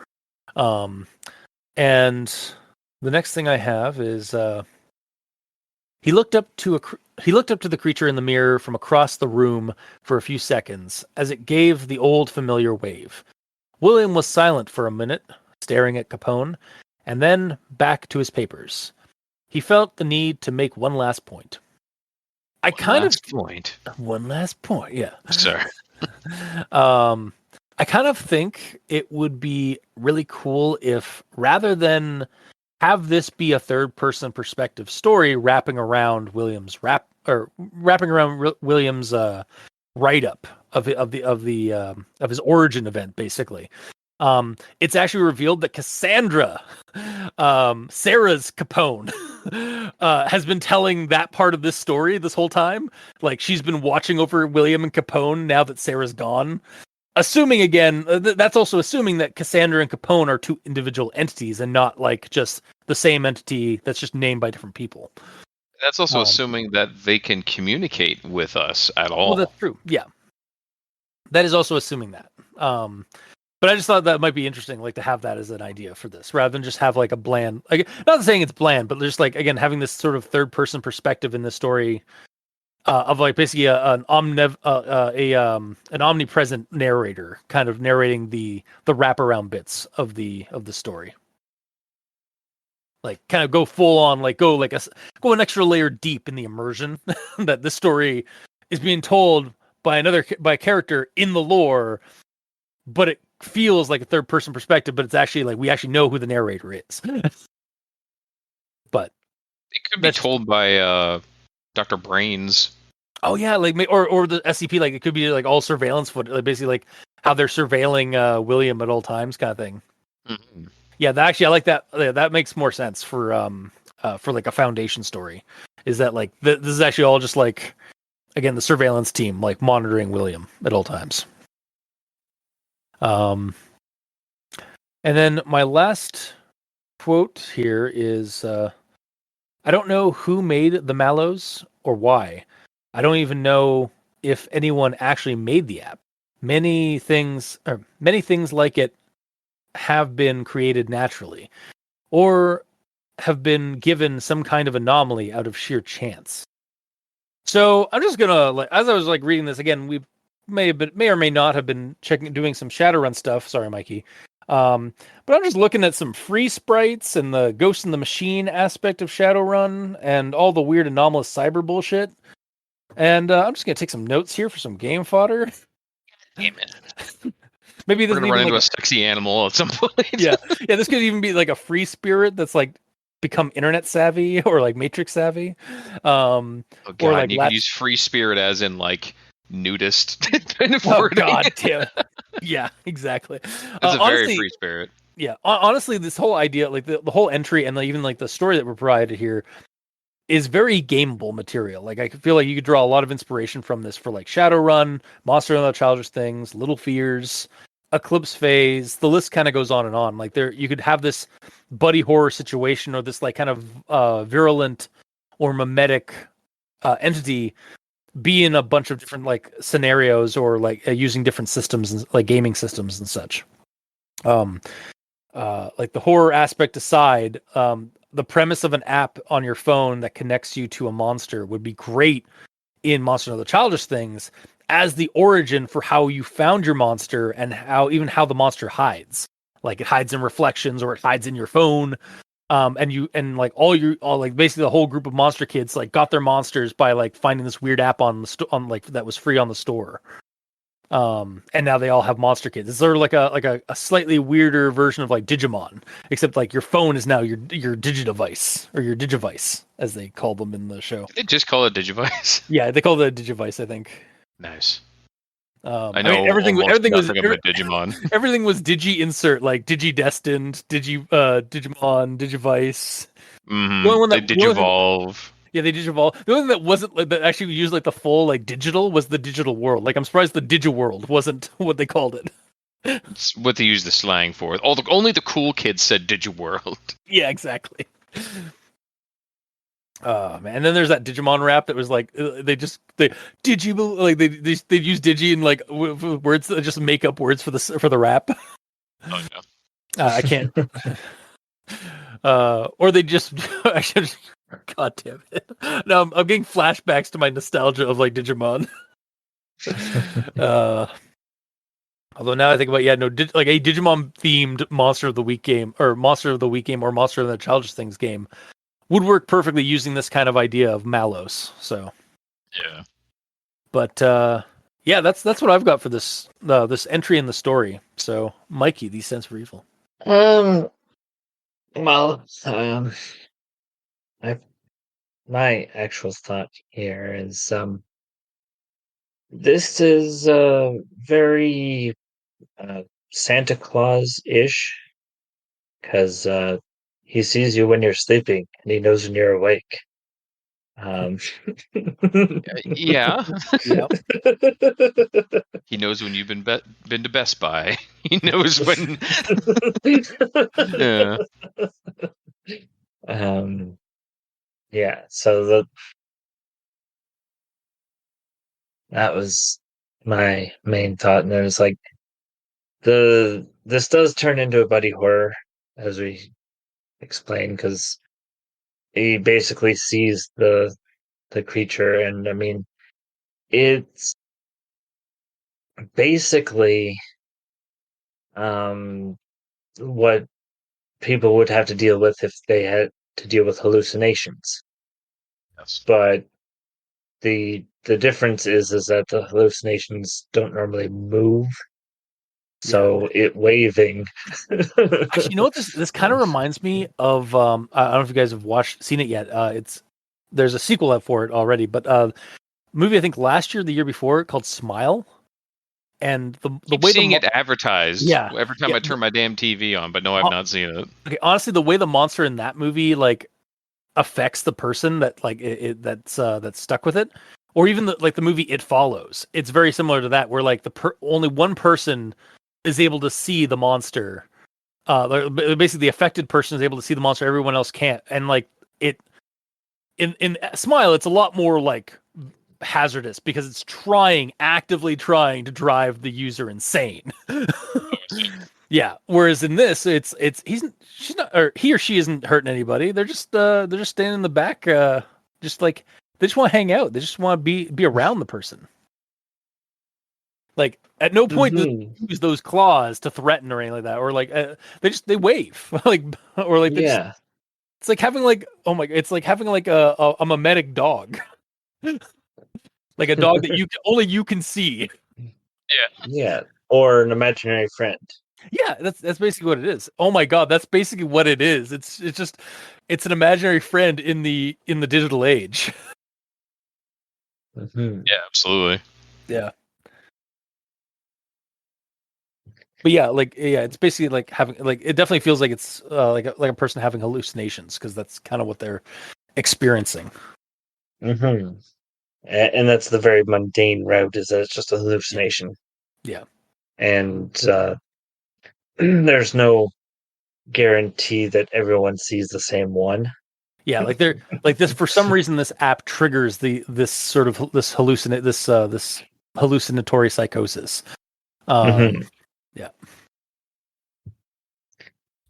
And the next thing I have is he looked up to the creature in the mirror from across the room for a few seconds as it gave the old familiar wave. William was silent for a minute, staring at Capone, and then back to his papers. He felt the need to make one last point. One last point, yeah. Sir. I kind of think it would be really cool if, rather than have this be a third-person perspective story wrapping around Williams' Williams' write-up of his origin event, basically. It's actually revealed that Cassandra, Sarah's Capone, has been telling that part of this story this whole time. Like, she's been watching over William and Capone now that Sarah's gone. Assuming, again, that's also assuming that Cassandra and Capone are two individual entities and not like just the same entity that's just named by different people. That's also assuming that they can communicate with us at all. Well, that's true. Yeah. That is also assuming that. But I just thought that might be interesting, like to have that as an idea for this, rather than just have like a bland, like, not saying it's bland, but just like, again, having this sort of third person perspective in this story, of like basically an omnipresent narrator kind of narrating the wraparound bits of the story. Like kind of go full on, like go an extra layer deep in the immersion that this story is being told by a character in the lore, but it feels like a third person perspective, but it's actually like we actually know who the narrator is. But it could be told by Dr. Brains. Oh yeah, like or the SCP, like it could be like all surveillance footage, like basically like how they're surveilling William at all times, kind of thing. Mm-hmm. Yeah, actually I like that. That makes more sense for like a Foundation story. Is that like this is actually all just like, again, the surveillance team like monitoring William at all times. And then my last quote here is, I don't know who made the MalOs or why. I don't even know if anyone actually made the app. Many things like it have been created naturally, or have been given some kind of anomaly out of sheer chance. So I'm just gonna, like, as I was like reading this again, we may or may not have been doing some Shadowrun stuff. Sorry, Mikey. But I'm just looking at some free sprites and the Ghost in the Machine aspect of Shadowrun and all the weird anomalous cyber bullshit. And I'm just gonna take some notes here for some game fodder. Damn it. Maybe this we're gonna run into a sexy animal at some point. yeah. This could even be like a free spirit that's like become internet savvy or like matrix savvy. Oh god, or like you could use free spirit as in like nudist kind of oh wording. god damn. Yeah, exactly. That's a very free spirit. Yeah, honestly, this whole idea, like the whole entry and even like the story that we're provided here, is very gameable material. Like I feel like you could draw a lot of inspiration from this for like Shadowrun, Monster and Other Childish Things, Little Fears, Eclipse Phase. The list kind of goes on and on. Like you could have this buddy horror situation or this like kind of virulent or mimetic entity be in a bunch of different like scenarios or like using different systems and like gaming systems and such. Like the horror aspect aside, the premise of an app on your phone that connects you to a monster would be great in Monster and Other Childish Things as the origin for how you found your monster and how the monster hides. Like it hides in reflections or it hides in your phone. And like all like basically the whole group of monster kids like got their monsters by like finding this weird app on like that was free on the store. And now they all have monster kids. It's sort of like a slightly weirder version of like Digimon, except like your phone is now your Digidevice or your Digivice, as they call them in the show. Did they just call it Digivice? Yeah, they call it a Digivice, I think. Nice. I know everything was Digimon. Everything was Digi insert, like Digidestined, Digimon, Digivice. Mm-hmm. The one that Digivolve. Yeah, they Digivolve. The only thing that wasn't like, that actually used like the full like digital was the Digital World. Like I'm surprised the Digiworld wasn't what they called it. It's what they use the slang for. Only the cool kids said Digiworld. Yeah, exactly. Oh man, and then there's that Digimon rap that was like they use Digi and like words that just make up words for the rap. Oh no, I can't. Or they just actually. God damn it! No, I'm getting flashbacks to my nostalgia of like Digimon. Although now I think about like a Digimon themed Monster of the Week game or Monster of the Childish Things game would work perfectly using this kind of idea of MalOs. So Yeah. but yeah, that's what I've got for this this entry in the story. So Mikey, these Sense for Evil. Well, I my actual thought here is this is very Santa Claus-ish because he sees you when you're sleeping and he knows when you're awake. Um, Yeah. Yep. He knows when you've been to Best Buy. He knows when. Yeah. Yeah, so that was my main thought, and it was like this does turn into a buddy horror, as we explained, because he basically sees the creature, and I mean, it's basically what people would have to deal with if they had to deal with hallucinations. Yes. But the difference is that the hallucinations don't normally move. So it waving. Actually, you know what this kind of reminds me of? I don't know if you guys have seen it yet. There's a sequel out for it already, but movie I think last year, the year before, called Smile, and the way seeing it advertised. Yeah. Every time I turn my damn TV on, but no, I've not seen it. Okay, honestly, the way the monster in that movie like affects the person that like that's stuck with it, or even the movie It Follows, it's very similar to that, where like only one person is able to see the monster. Basically, the affected person is able to see the monster. Everyone else can't, and like it in Smile, it's a lot more like hazardous because it's actively trying to drive the user insane. Yeah. Whereas in this, he or she isn't hurting anybody. They're just standing in the back, just like they just want to hang out. They just want to be around the person. Like at no point do they use those claws to threaten or anything like that, or like they wave like or like yeah. it's like having like it's like having like a mimetic dog. Like a dog that only you can see. Yeah. Or an imaginary friend. Yeah, that's basically what it is. Oh my god, that's basically what it is. It's an imaginary friend in the digital age. Mm-hmm. Yeah, absolutely. Yeah. But yeah, it's basically like having it definitely feels like it's like a person having hallucinations, because that's kind of what they're experiencing. Mm-hmm. And that's the very mundane route, is that it's just a hallucination. Yeah. And there's no guarantee that everyone sees the same one. Yeah, like they're like this for some reason this app triggers this hallucinatory psychosis. Yeah.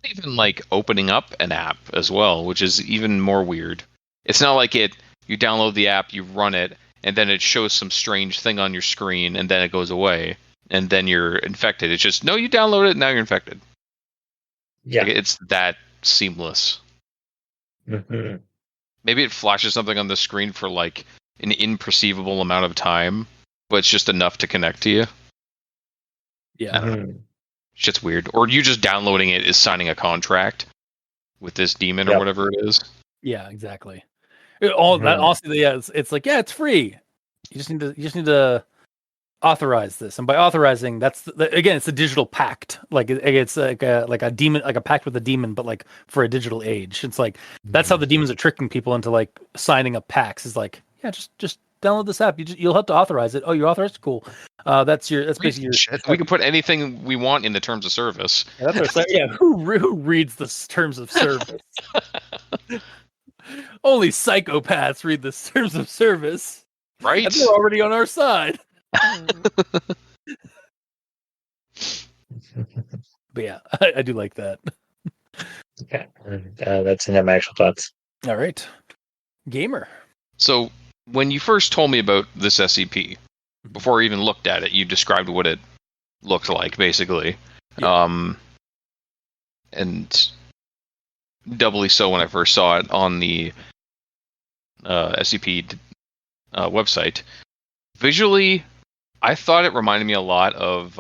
Even like opening up an app as well, which is even more weird. It's not like you download the app, you run it, and then it shows some strange thing on your screen, and then it goes away, and then you're infected. It's just, no, you download it, now you're infected. Yeah. Like, it's that seamless. Mm-hmm. Maybe it flashes something on the screen for like an imperceivable amount of time, but it's just enough to connect to you. Yeah. I don't know. Shit's weird. Or you just downloading it is signing a contract with this demon or whatever it is. Yeah, exactly. That honestly, yeah, it's like, yeah, it's free. You just need to authorize this, and by authorizing, that's again, it's a digital pact. Like it's like a demon, like a pact with a demon, but like for a digital age. It's like that's how the demons are tricking people into like signing up pacts. Is like, yeah, just download this app. You'll have to authorize it. Oh, you authorized? Cool. That's basically your shit. We can put anything we want in the terms of service. Yeah, that's our, yeah. Who reads the terms of service? Only psychopaths read the terms of service. Right? And they're already on our side. But yeah, I do like that. Okay. That's in my actual thoughts. All right. Gamer. So when you first told me about this SCP, before I even looked at it, you described what it looked like, basically. Yeah. And doubly so when I first saw it on the SCP website. Visually, I thought it reminded me a lot of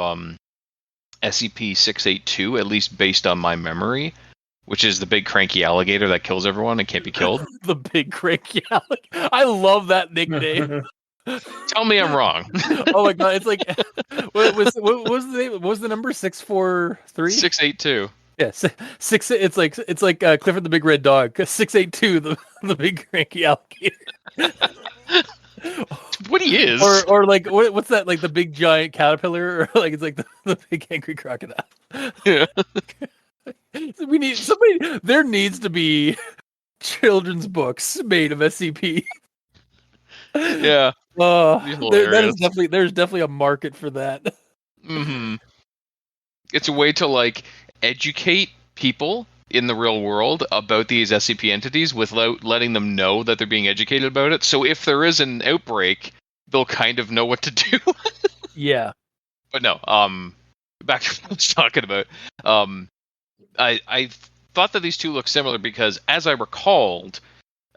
SCP-682, at least based on my memory, which is the big cranky alligator that kills everyone and can't be killed. The big cranky alligator. I love that nickname. Tell me I'm wrong. Oh my god, it's like what was the name? What was the number? 643? 682. Yes, six. It's like Clifford the Big Red Dog. 682, the big cranky alligator. What he is. Or like what's that? Like the big giant caterpillar, or like it's like the big angry crocodile. Yeah. We need somebody. There needs to be children's books made of SCP. Yeah. That is there's definitely a market for that. Mm-hmm. It's a way to like educate people in the real world about these SCP entities without letting them know that they're being educated about it. So if there is an outbreak, they'll kind of know what to do. Yeah. But no, back to what I was talking about. I thought that these two look similar because, as I recalled,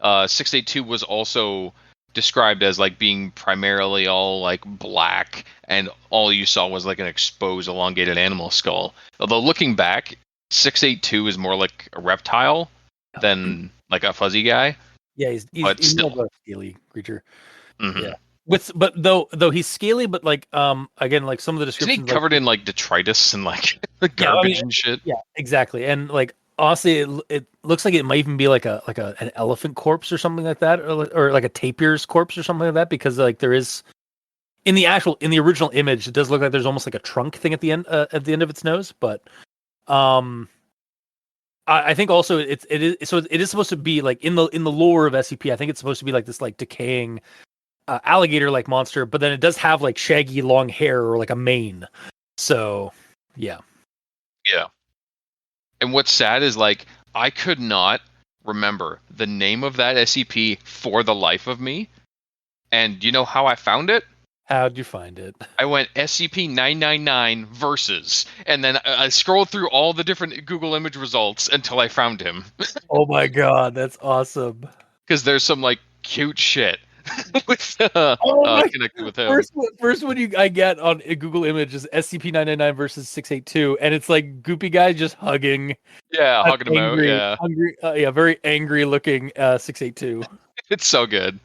682 was also described as like being primarily all like black, and all you saw was like an exposed, elongated animal skull. Although looking back, 682 is more like a reptile than like a fuzzy guy. Yeah, he's still more of a scaly creature. Mm-hmm. Yeah. But though he's scaly, but like again, like some of the descriptions, isn't he covered in like detritus and like garbage and shit? Yeah, exactly. And like honestly, it looks like it might even be like an elephant corpse or something like that, or like a tapir's corpse or something like that, because like there is in the original image, it does look like there's almost like a trunk thing at the end of its nose. But I think also it is supposed to be like in the lore of SCP. I think it's supposed to be like this like decaying alligator like monster, but then it does have like shaggy long hair or like a mane. So yeah. And what's sad is like I could not remember the name of that SCP for the life of me. And you know how I found it? How'd you find it? I went SCP-999 versus, and then I scrolled through all the different Google image results until I found him. Oh my god, that's awesome. Because there's some like cute shit with connected with him. First one I get on a Google image is SCP-999 versus 682, and it's like goopy guy just hugging. Yeah, hugging him out. Yeah, hungry, very angry looking 682. It's so good.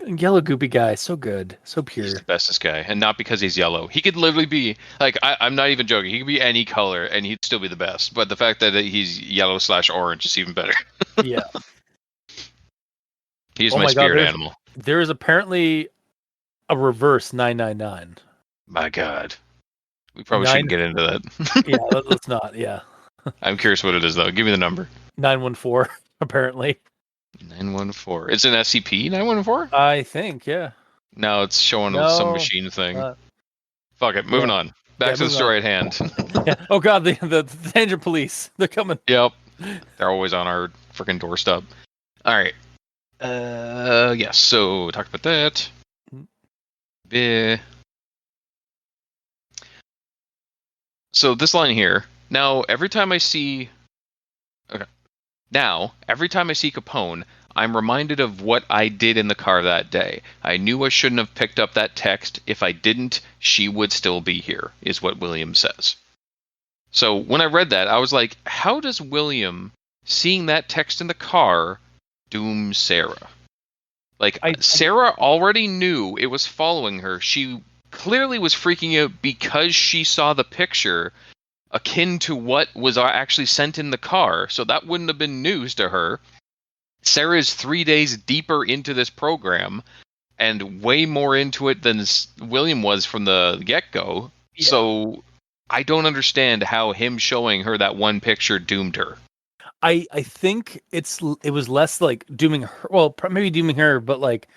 Yellow goopy guy, so good, so pure. He's the bestest guy, and not because he's yellow. He could literally be like I'm not even joking. He could be any color, and he'd still be the best. But the fact that he's yellow/orange is even better. Yeah. He's my spirit animal. There is apparently a reverse 999. My God. We probably shouldn't get into that. Yeah, let's not. Yeah. I'm curious what it is, though. Give me the number. 914, apparently. 914. It's an SCP 914? I think, yeah. No, it's showing some machine thing. Fuck it. Moving on. Back to the story at hand. Yeah. Oh, God, the Tangent Police. They're coming. Yep. They're always on our freaking doorstep. All right. Yes, so talked about that. So this line here. Now, every time I see Capone, I'm reminded of what I did in the car that day. I knew I shouldn't have picked up that text. If I didn't, she would still be here, is what William says. So when I read that, I was like, how does William, seeing that text in the car, doom Sarah? Like, Sarah already knew it was following her. She clearly was freaking out because she saw the picture akin to what was actually sent in the car. So that wouldn't have been news to her. Sarah is 3 days deeper into this program and way more into it than William was from the get-go. Yeah. So I don't understand how him showing her that one picture doomed her. I think it was less like dooming her. Well, maybe dooming her, but like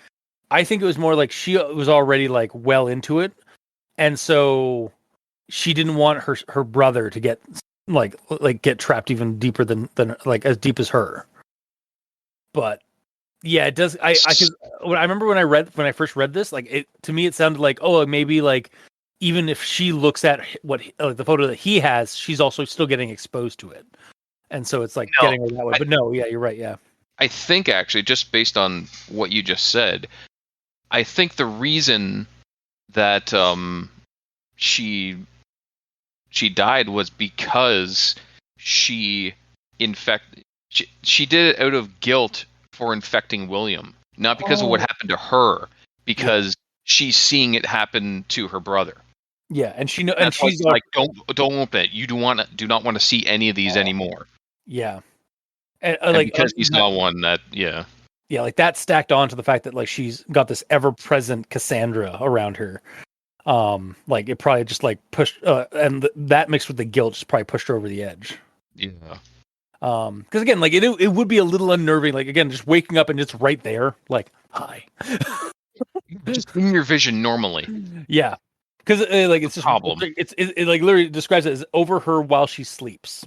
I think it was more like she was already like well into it, and so she didn't want her brother to get get trapped even deeper than like as deep as her. But yeah, it does. I remember when I first read this, like it to me it sounded like maybe like even if she looks at what the photo that he has, she's also still getting exposed to it, and so it's like No, getting her that way. But no, yeah, you're right. Yeah, I think actually, just based on what you just said, I think the reason that she died was because she she did it out of guilt for infecting William, not because of what happened to her, because she's seeing it happen to her brother. yeah, and she know, and That's why she's she's like, don't open it. You do not want to see any of these anymore. yeah, and And like because you saw one that yeah. Yeah, like that stacked on to the fact that like she's got this ever-present Cassandra around her. Like it probably just like pushed, and that mixed with the guilt just probably pushed her over the edge. Yeah. Because again, like it would be a little unnerving. Like again, just waking up and it's right there. Like hi. Just in your vision normally. Yeah, because like it's just Problem. It like literally describes it as over her while she sleeps.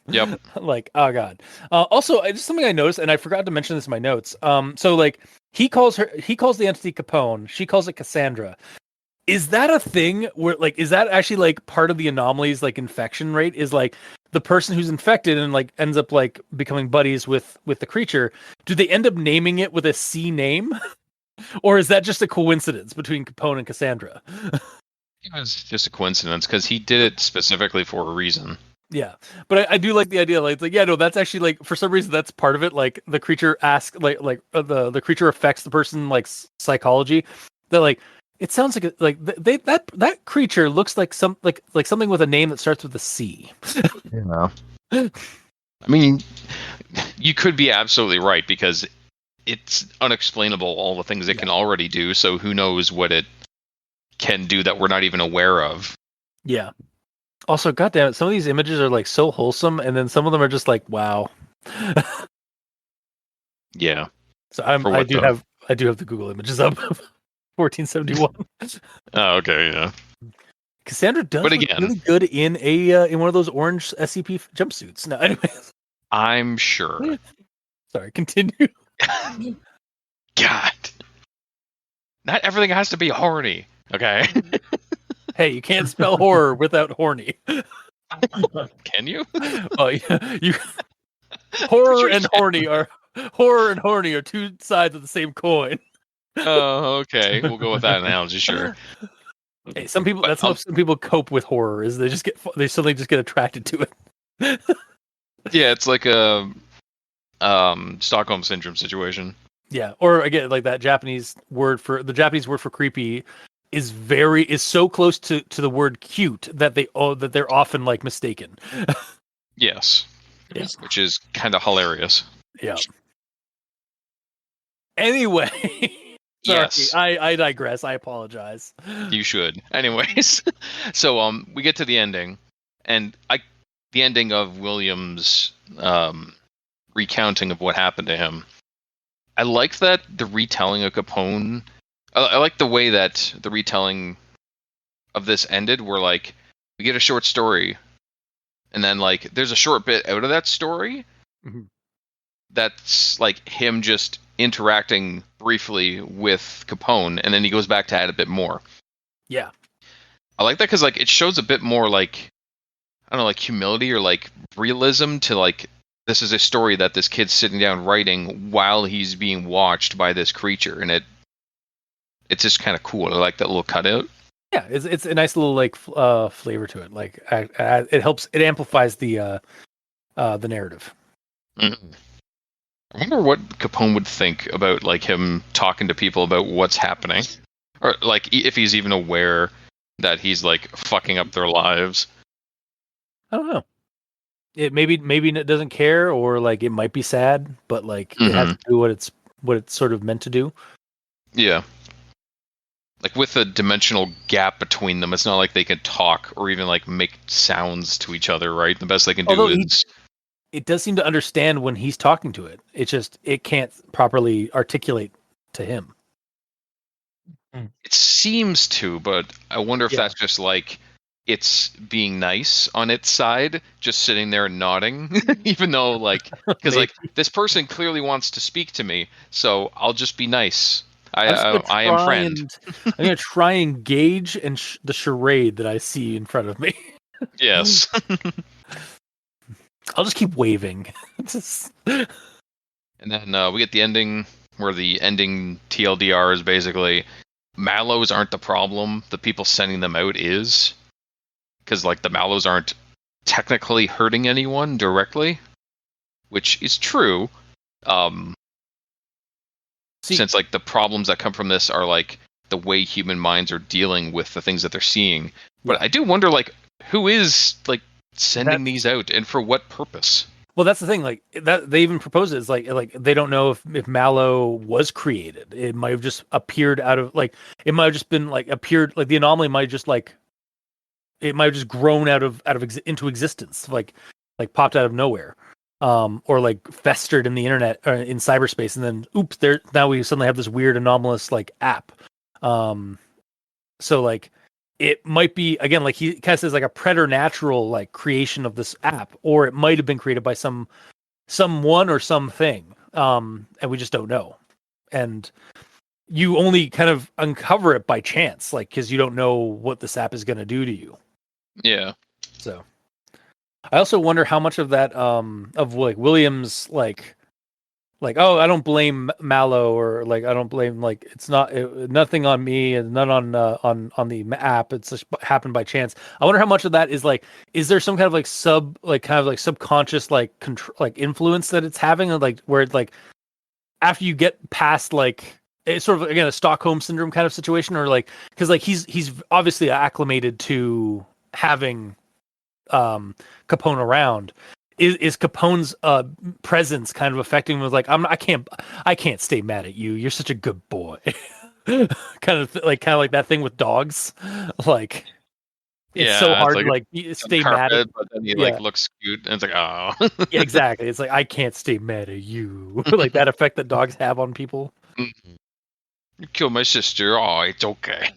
Yep. Like oh god. Also, just something I noticed, and I forgot to mention this in my notes. So like he calls the entity Capone. She calls it Cassandra. Is that a thing where like is that actually like part of the anomalies like infection rate is like the person who's infected and like ends up like becoming buddies with the creature? Do they end up naming it with a C name? Or is that just a coincidence between Capone and Cassandra? It was just a coincidence because he did it specifically for a reason. Yeah, but I do like the idea. Like yeah, no, that's actually like for some reason that's part of it. Like the creature the creature affects the person like psychology. They're like it sounds like that creature looks like something with a name that starts with a C. Yeah. I mean, you could be absolutely right because it's unexplainable all the things it can already do. So who knows what it can do that we're not even aware of. Yeah. Also, goddamn it, some of these images are like so wholesome, and then some of them are just like, wow. Yeah. So I do have the Google images up. 1471. Oh, okay, yeah. Cassandra does But look again, really good in in one of those orange SCP jumpsuits. No, anyways. I'm sure. Sorry, continue. God. Not everything has to be horny. Okay. Hey, you can't spell horror without horny. Can you? Oh, yeah, you. Horror and horny are two sides of the same coin. Oh, okay. We'll go with that analogy, sure. Hey, some people that's how some people cope with horror is they suddenly just get attracted to it. Yeah, it's like a Stockholm syndrome situation. Yeah, or again, like that Japanese word for creepy is so close to the word cute that they're often like mistaken. Yes. Yeah. Which is kind of hilarious. Yeah. Anyway, sorry, Yes. I digress. I apologize. You should. Anyways, so we get to the ending, and the ending of William's recounting of what happened to him. I like that the retelling of Capone. I like the way that the retelling of this ended, where like we get a short story, and then like there's a short bit out of that story that's like him just interacting briefly with Capone, and then he goes back to add a bit more. Yeah, I like that because like it shows a bit more like I don't know, like humility or like realism to like this is a story that this kid's sitting down writing while he's being watched by this creature, and it's just kind of cool. I like that little cutout. yeah, it's a nice little like flavor to it. Like it helps, it amplifies the narrative. Mm-hmm. I wonder what Capone would think about like him talking to people about what's happening, or like if he's even aware that he's like fucking up their lives. I don't know. It maybe it doesn't care, or like it might be sad, but like it has to do what it's sort of meant to do. Yeah. Like with a dimensional gap between them, it's not like they can talk or even like make sounds to each other, right? The best they can do is it does seem to understand when he's talking to it. It just it can't properly articulate to him. It seems to, but I wonder if that's just like it's being nice on its side, just sitting there and nodding, even though like because like this person clearly wants to speak to me, so I'll just be nice. I am friend. I'm gonna try and gauge the charade that I see in front of me. Yes. I'll just keep waving. Just... And then we get the ending where the ending TLDR is basically MalOs aren't the problem. The people sending them out is, because like the MalOs aren't technically hurting anyone directly, which is true. Since like the problems that come from this are like the way human minds are dealing with the things that they're seeing. But I do wonder, like, who is like sending these out and for what purpose? Well, that's the thing. Like that, they even propose it. It's like they don't know if MalO was created. It might have just appeared out of like it might have just been like appeared like the anomaly might just like it might have just grown out of into existence, like popped out of nowhere, or like festered in the internet or in cyberspace, and then oops, there now we suddenly have this weird anomalous like app. So like. It might be again, like he kind of says, like a preternatural like creation of this app, or it might have been created by someone or something, and we just don't know. And you only kind of uncover it by chance, like because you don't know what this app is going to do to you. Yeah. So, I also wonder how much of that of like Williams like oh I don't blame MalO or like I don't blame like it's nothing on me and none on the app, it's just happened by chance. I wonder how much of that is like is there some kind of like subconscious like like influence that it's having, like where it's like after you get past like it's sort of again a Stockholm syndrome kind of situation, or like because like he's obviously acclimated to having Capone around. Is Capone's presence kind of affecting him? Was like I can't stay mad at you. You're such a good boy. kind of like that thing with dogs. Like it's so hard to like stay mad at. But then he like looks cute and it's like oh. Yeah, exactly. It's like I can't stay mad at you. Like that effect that dogs have on people. You killed my sister. Oh, it's okay.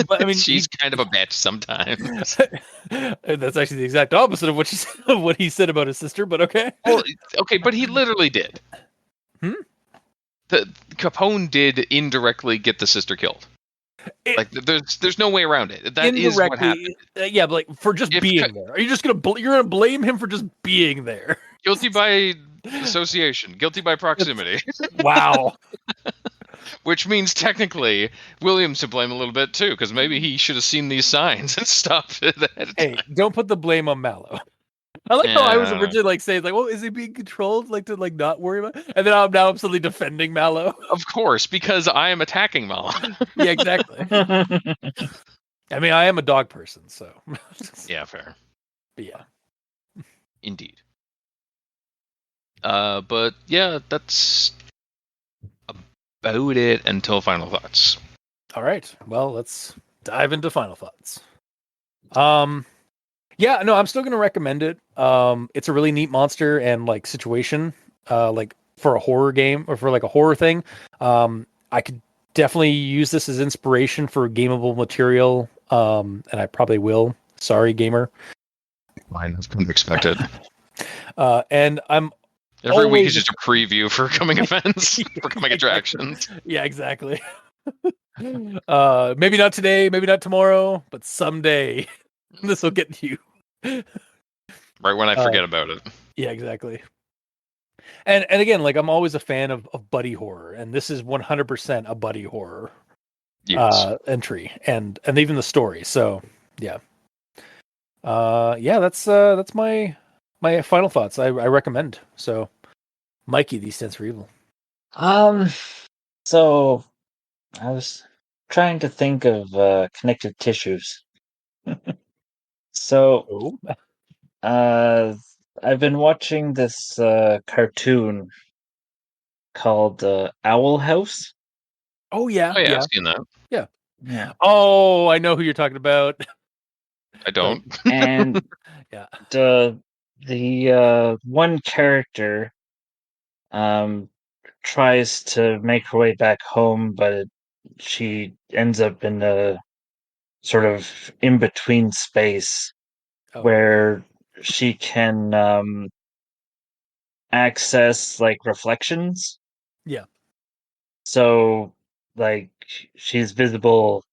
But I mean, she's kind of a bitch sometimes. That's actually the exact opposite of what he said about his sister. But okay. Well, okay, but he literally did. The Capone did indirectly get the sister killed. Like there's no way around it. That is what happened. Yeah, but like for just being there, are you just gonna blame him for just being there? Guilty by association, guilty by proximity. Wow. Which means technically William's to blame a little bit too, because maybe he should have seen these signs and stopped it ahead of time. Don't put the blame on MalO. I like how I was originally like saying like, well, is he being controlled like to like not worry about it? And then I'm suddenly defending MalO. Of course, because I am attacking MalO. Yeah, exactly. I mean, I am a dog person, so yeah, fair. But yeah. Indeed. But yeah, that's about it until final thoughts. All right. Well, let's dive into final thoughts. Yeah, no, I'm still going to recommend it. It's a really neat monster and like situation, like for a horror game or for like a horror thing. I could definitely use this as inspiration for gameable material. And I probably will. Sorry, gamer. Fine, that's kind of expected. And I'm every week is just a preview for coming events, for coming attractions. Yeah, exactly. Maybe not today, maybe not tomorrow, but someday this will get to you. Right when I forget about it. Yeah, exactly. And again, like I'm always a fan of buddy horror, and this is 100% a buddy horror entry, and even the story. So yeah, that's my final thoughts. I recommend. So, Mikey, these stands for evil. So I was trying to think of connective tissues. So, I've been watching this cartoon called Owl House. Oh yeah, I've seen that. Yeah. Oh, I know who you're talking about. I don't. And yeah, the one character tries to make her way back home, but she ends up in a sort of in between space where she can access like reflections. Yeah. So like she's visible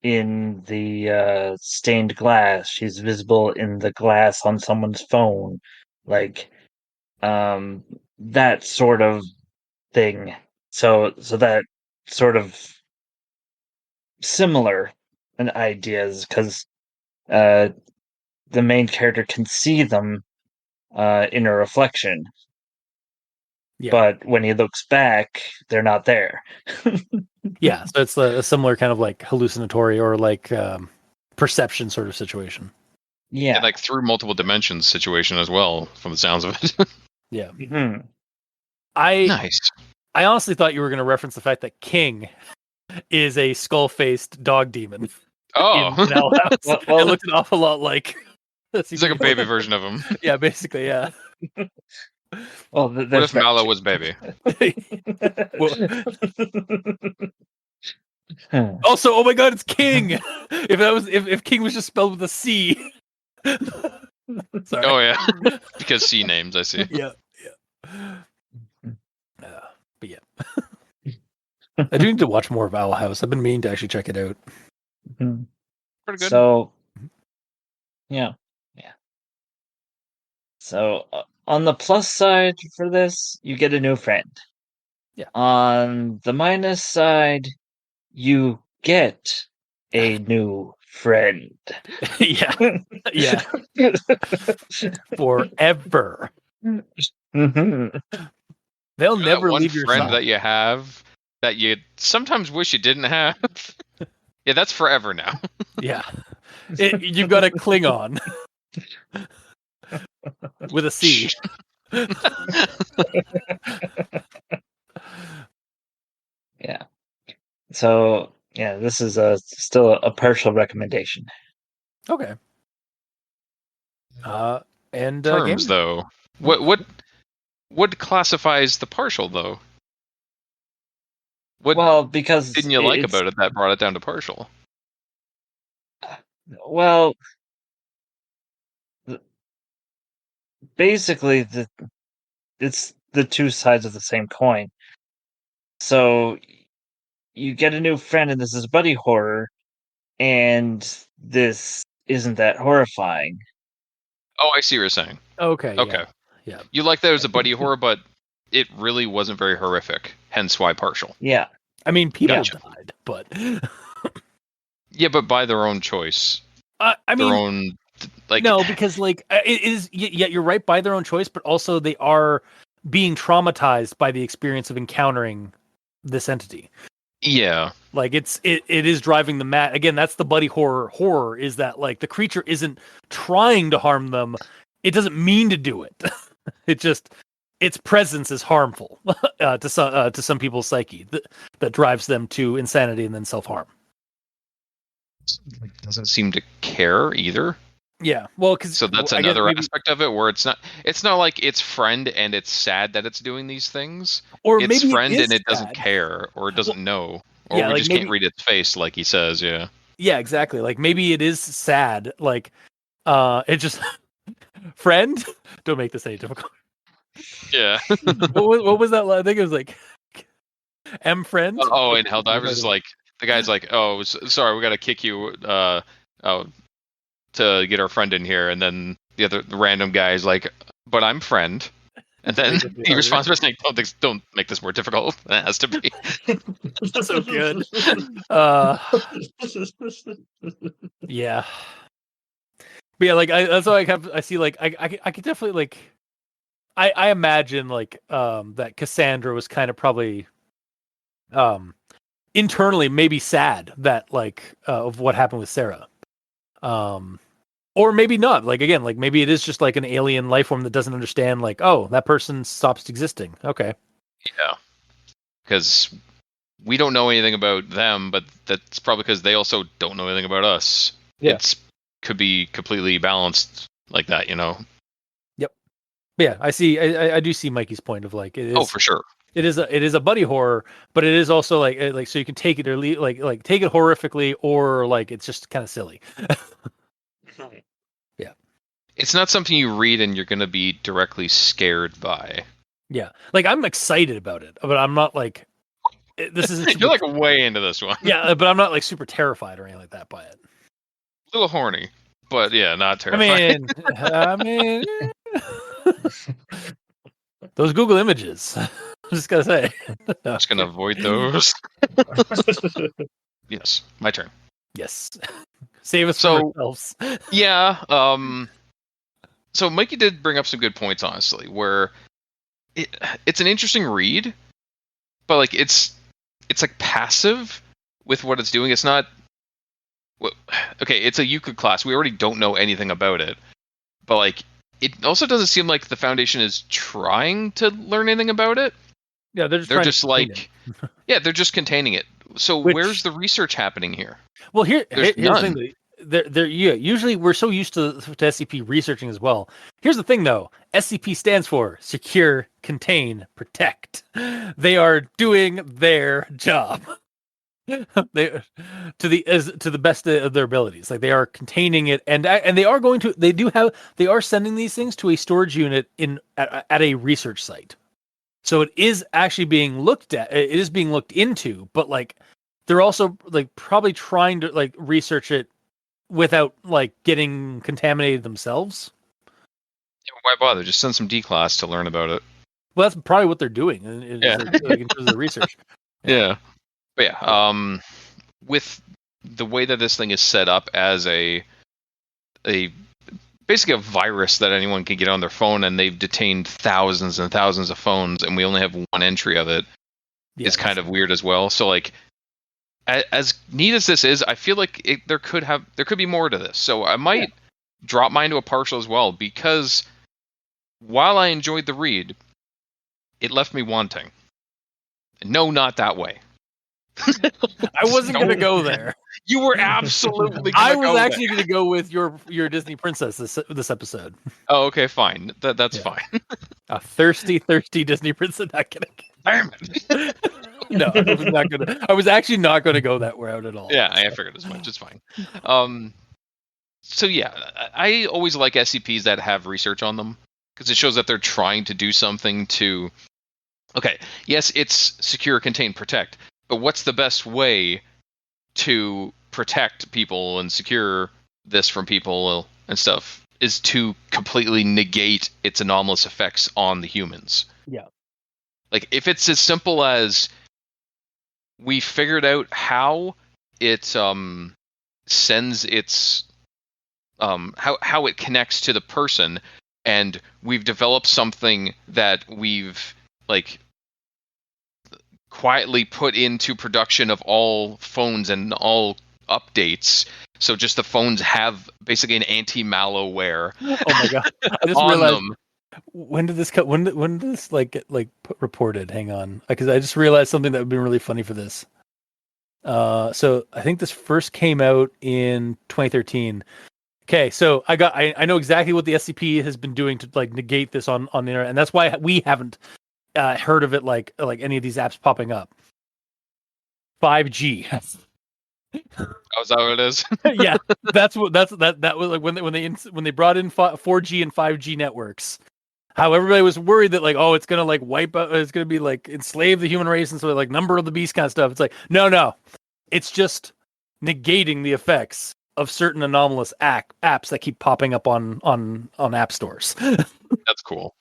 in the stained glass. She's visible in the glass on someone's phone, like that sort of thing. So that sort of similar in ideas because the main character can see them in a reflection. Yeah. But when he looks back, they're not there. Yeah, so it's a similar kind of like hallucinatory or like perception sort of situation. Yeah. And like through multiple dimensions situation as well, from the sounds of it. Yeah. Mhm. Nice. I honestly thought you were going to reference the fact that King is a skull-faced dog demon. Oh, in Owl House. Well, It looked an awful lot like. he's like a baby version of him. Yeah, basically, yeah. Well, What if MalO was baby? Also, oh my god, it's King. If King was just spelled with a C. Sorry. Oh yeah, because C names. I see. Yeah. But yeah, I do need to watch more of Owl House. I've been meaning to actually check it out. Mhm. Pretty good. So, yeah. So, on the plus side for this, you get a new friend. Yeah. On the minus side, you get a new friend. Yeah, forever. Mhm. They'll That never one leave your friend side. that you have that you sometimes wish you didn't have. Yeah, that's forever now. Yeah, you've got a Klingon with a C. Yeah. So, yeah, this is still a partial recommendation. Okay. And Terms game? though. What classifies the partial though? What Well, because didn't you like it's about it that brought it down to partial? well, basically it's the two sides of the same coin. So you get a new friend, and this is buddy horror, and this isn't that horrifying. Oh, I see what you're saying. Okay. Okay. Yeah. You like that it was a buddy horror, but it really wasn't very horrific. Hence why partial. Yeah. I mean, people Gotcha. died, but Yeah, but by their own choice. I Their mean, own like no, because like it is. Yeah, you're right by their own choice, but also they are being traumatized by the experience of encountering this entity. yeah. Like it is driving them mad. Again, that's the buddy horror is that like the creature isn't trying to harm them. It doesn't mean to do it. It just its presence is harmful to some people's psyche that drives them to insanity and then self-harm. Doesn't seem to care either. Yeah. Well, cuz So that's another aspect of it where it's not like it's friend and it's sad that it's doing these things. or It's maybe friend it is and it doesn't sad. care or it doesn't know. Or yeah, we like just maybe- can't read its face like he says, yeah. Yeah, exactly. Like maybe it is sad. Like it just friend. Don't make this any difficult. Yeah. What was that? I think it was like M friend. Oh, and Helldivers is like the guy's like, "Oh, sorry, we got to kick you to get our friend in here." And then the random guy is like, "But I'm friend." And then he responds by saying, "Don't make this more difficult than it has to be." So good. Yeah. But yeah, like that's why I see like I could definitely like I imagine like that Cassandra was kind of probably internally maybe sad that like of what happened with Sarah. Or maybe not. Like again, like maybe it is just like an alien life form that doesn't understand like, oh, that person stops existing. Okay. Yeah. Because we don't know anything about them, but that's probably because they also don't know anything about us. Yeah. Could be completely balanced like that, you know. Yep. Yeah, I see. I do see Mikey's point of like it is. Oh, for sure. It is a buddy horror, but it is also like so you can take it or like take it horrifically or like it's just kind of silly. Yeah. It's not something you read and you're going to be directly scared by. Yeah. Like I'm excited about it, but I'm not like this is You're like way into this one. yeah, but I'm not like super terrified or anything like that by it. A little horny, but yeah, not terrifying. I mean, those Google images. I'm just gonna say. I'm just gonna avoid those. Yes, my turn. Yes. Save us So- from ourselves. Yeah. So Mikey did bring up some good points, honestly, where it's an interesting read, but like it's like passive with what it's doing. It's not. Okay, it's a Euclid class. We already don't know anything about it, but like it also doesn't seem like the Foundation is trying to learn anything about it. Yeah, they're They're trying to just contain like, it. yeah, they're just containing it. So Which- where's the research happening here? Well, There's here's the none. thing. Yeah, usually we're so used to SCP researching as well. Here's the thing, though. SCP stands for Secure, Contain, Protect. They are doing their job. They to the best of their abilities. Like they are containing it, and they are going to. They are sending these things to a storage unit at a research site. So it is actually being looked at. It is being looked into, but like they're also like probably trying to like research it without like getting contaminated themselves. Why bother? Just send some D class to learn about it. Well, that's probably what they're doing Yeah. like, in terms of the research. Yeah. But yeah, with the way that this thing is set up as a basically a virus that anyone can get on their phone, and they've detained thousands and thousands of phones, and we only have one entry of it, Yeah, is kind of weird as well. So like, as neat as this is, I feel like there could be more to this. So I might drop mine to a partial as well, because while I enjoyed the read, it left me wanting. No, not that way. I wasn't gonna go there. You were absolutely. I gonna was go actually there. going to go with your Disney princess this episode. Oh, okay, fine. That's Yeah. fine. A thirsty Disney princess. Not kidding. Damn it. No, I was not gonna. I was actually not going to go that route at all. Yeah, I figured as much. It's fine. So yeah, I always like SCPs that have research on them, because it shows that they're trying to do something to. Okay, yes, it's secure, contain, protect, but what's the best way to protect people and secure this from people and stuff is to completely negate its anomalous effects on the humans. Yeah. Like, if it's as simple as we figured out how it sends its how it connects to the person, and we've developed something that we've like quietly put into production of all phones and all updates, so just the phones have basically an anti-malware Oh my god! I just on realized. them. When did this cut? When did this like get like reported? Hang on, because I just realized something that would be really funny for this. So I think this first came out in 2013. Okay, so I know exactly what the SCP has been doing to like negate this on the internet, and that's why we haven't heard of it like any of these apps popping up. 5G. Oh, is that what it is? Yeah, that was like when they brought in 4G and 5G networks. How everybody was worried that like, oh, it's gonna like wipe out, it's gonna be like enslave the human race, and so like number of the beast kind of stuff. It's like no, it's just negating the effects of certain anomalous apps that keep popping up on app stores. That's cool.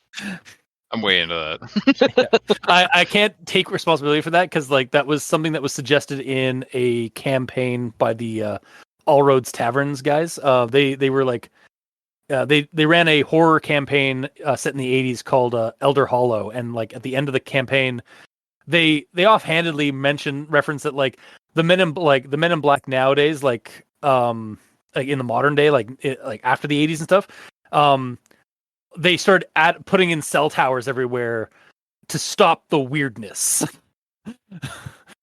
I'm way into that. I can't take responsibility for that because like that was something that was suggested in a campaign by the All Roads Taverns guys. They were like they ran a horror campaign set in the 80s called Elder Hollow, and like at the end of the campaign they offhandedly reference that like the men in black nowadays like in the modern day like after the 80s and stuff they started putting in cell towers everywhere to stop the weirdness.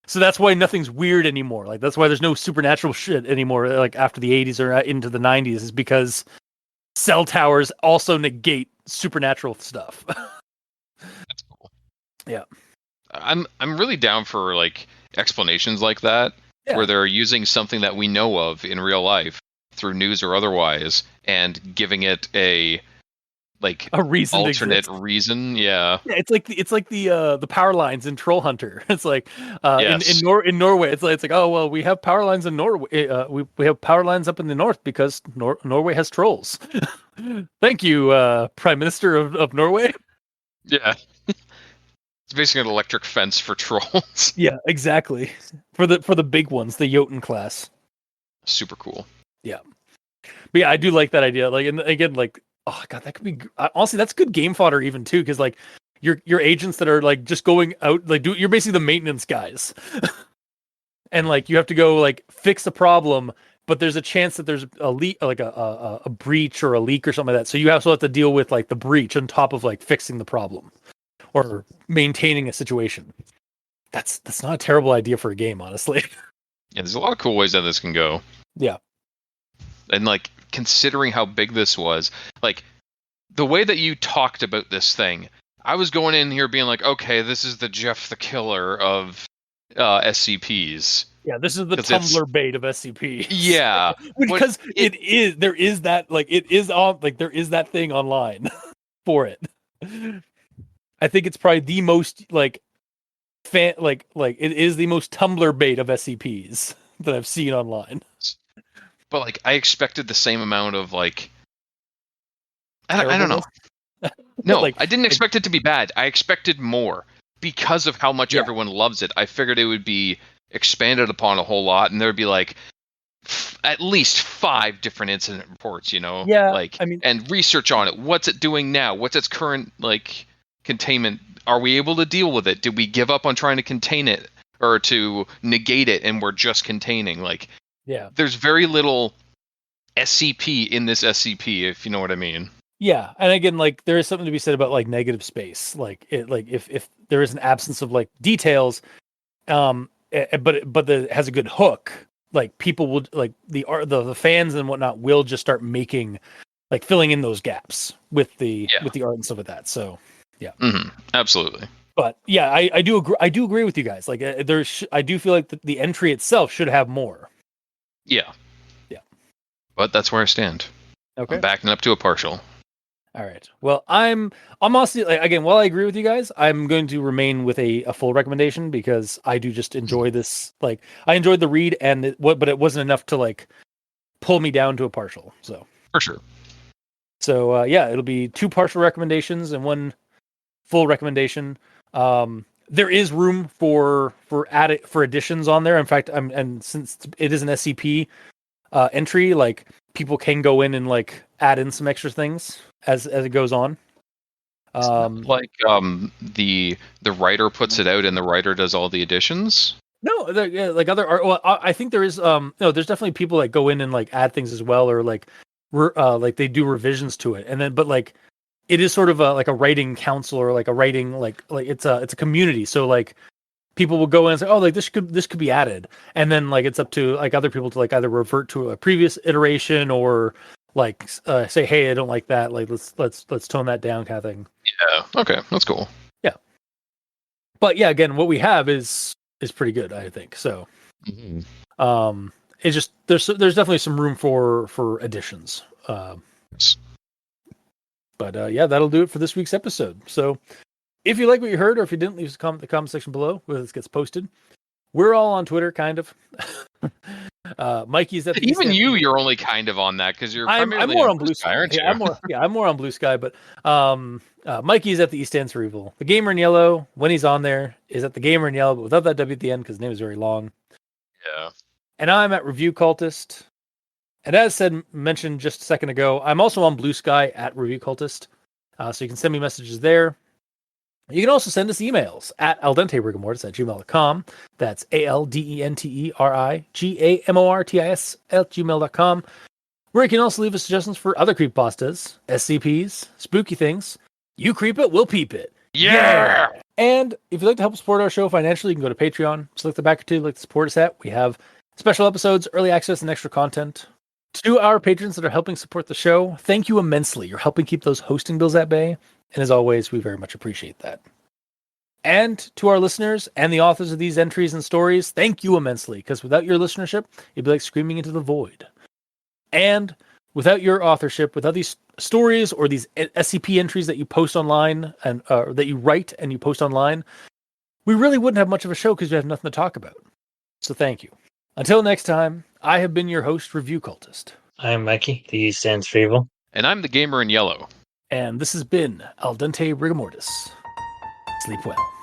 So that's why nothing's weird anymore. Like that's why there's no supernatural shit anymore. Like after the 80s or into the 90s is because cell towers also negate supernatural stuff. That's cool. Yeah. I'm really down for like explanations like that, where they're using something that we know of in real life through news or otherwise and giving it a like A reason to alternate exist. reason. Yeah. Yeah, it's like the power lines in Troll Hunter. It's like Yes. in Norway, it's like oh well, we have power lines in Norway. We have power lines up in the north because Norway has trolls. Thank you, Prime Minister of Norway. Yeah. It's basically an electric fence for trolls. Yeah, exactly. For the big ones, the Jotun class. Super cool. But yeah, I do like that idea. Like, and again, like, oh god, that could be honestly, that's good game fodder even too, because like your agents that are like just going out, like you're basically the maintenance guys, and like you have to go like fix a problem, but there's a chance that there's a leak, like a breach or a leak or something like that. So you also have to deal with like the breach on top of like fixing the problem or maintaining a situation. That's not a terrible idea for a game, honestly. Yeah, there's a lot of cool ways that this can go. Yeah. And like considering how big this was, like the way that you talked about this thing, I was going in here being like, okay, this is the Jeff the Killer of SCPs. Yeah, this is the 'Cause it's- Tumblr bait of SCP. Yeah. Because there is that thing online for it. I think it's probably the most like it is the most Tumblr bait of SCPs that I've seen online. But like I expected the same amount of like I don't know. No, Like, I didn't expect it to be bad. I expected more because of how much Yeah. everyone loves it. I figured it would be expanded upon a whole lot, and there'd be like at least 5 different incident reports, you know? Yeah, Like, I mean- and research on it. What's it doing now? What's its current like containment? Are we able to deal with it? Did we give up on trying to contain it or to negate it, and we're just containing? Like, Yeah. there's very little SCP in this SCP, if you know what I mean. Yeah, and again, like there is something to be said about like negative space. Like it, like if there is an absence of like details, but it has a good hook. Like people will like the fans and whatnot will just start making like filling in those gaps with the art and stuff like that. So yeah, Absolutely. but yeah, I do agree. I do agree with you guys. Like I do feel like the entry itself should have more. Yeah. Yeah. But that's where I stand. Okay. I'm backing up to a partial. All right. Well, I'm honestly like, again, while I agree with you guys, I'm going to remain with a full recommendation because I do just enjoy this. Like, I enjoyed the read, but it wasn't enough to like pull me down to a partial. So For sure. So yeah, it'll be 2 partial recommendations and 1 full recommendation. There is room for additions on there. In fact, and since it is an SCP entry, like people can go in and like add in some extra things as it goes on. Like the writer puts it out and the writer does all the additions. No, like other art. Well, I think there is no. There's definitely people that go in and like add things as well, or like they do revisions to it, and then but like it is sort of like a writing council or like a writing like it's a community. So like people will go in and say, oh, like this could be added, and then like it's up to like other people to like either revert to a previous iteration or like say, hey, I don't like that. Like let's tone that down, kind of thing. Yeah. Okay, that's cool. Yeah. But yeah, again, what we have is pretty good, I think. So, it's just there's definitely some room for additions. But yeah, that'll do it for this week's episode. So, if you like what you heard, or if you didn't, leave a comment in the comment section below where this gets posted. We're all on Twitter, kind of. Mikey's at the even you're only kind of on that because you're I'm primarily more on Blue Sky, aren't you? yeah, I'm more on Blue Sky, but Mikey's at the East End Cerebral. The Gamer in Yellow, when he's on there, is at the Gamer in Yellow, but without that W at the end because his name is very long. Yeah. And I'm at Review Cultist. And as mentioned just a second ago, I'm also on Blue Sky at Review Cultist. So you can send me messages there. You can also send us emails at aldenterigamortis@gmail.com. That's ALDENTERIGAMORTIS@gmail.com. Where you can also leave us suggestions for other creepypastas, SCPs, spooky things. You creep it, we'll peep it. Yeah. And if you'd like to help support our show financially, you can go to Patreon. Select the backer to like to support us at. We have special episodes, early access, and extra content. To our patrons that are helping support the show, thank you immensely. You're helping keep those hosting bills at bay. And as always, we very much appreciate that. And to our listeners and the authors of these entries and stories, thank you immensely. Because without your listenership, it'd be like screaming into the void. And without your authorship, without these stories or these SCP entries that you post online and that you write and you post online, we really wouldn't have much of a show because we have nothing to talk about. So thank you. Until next time, I have been your host, Review Cultist. I'm Mikey. The E stands for evil. And I'm the gamer in yellow. And this has been Al Dente Rigamortis. Sleep well.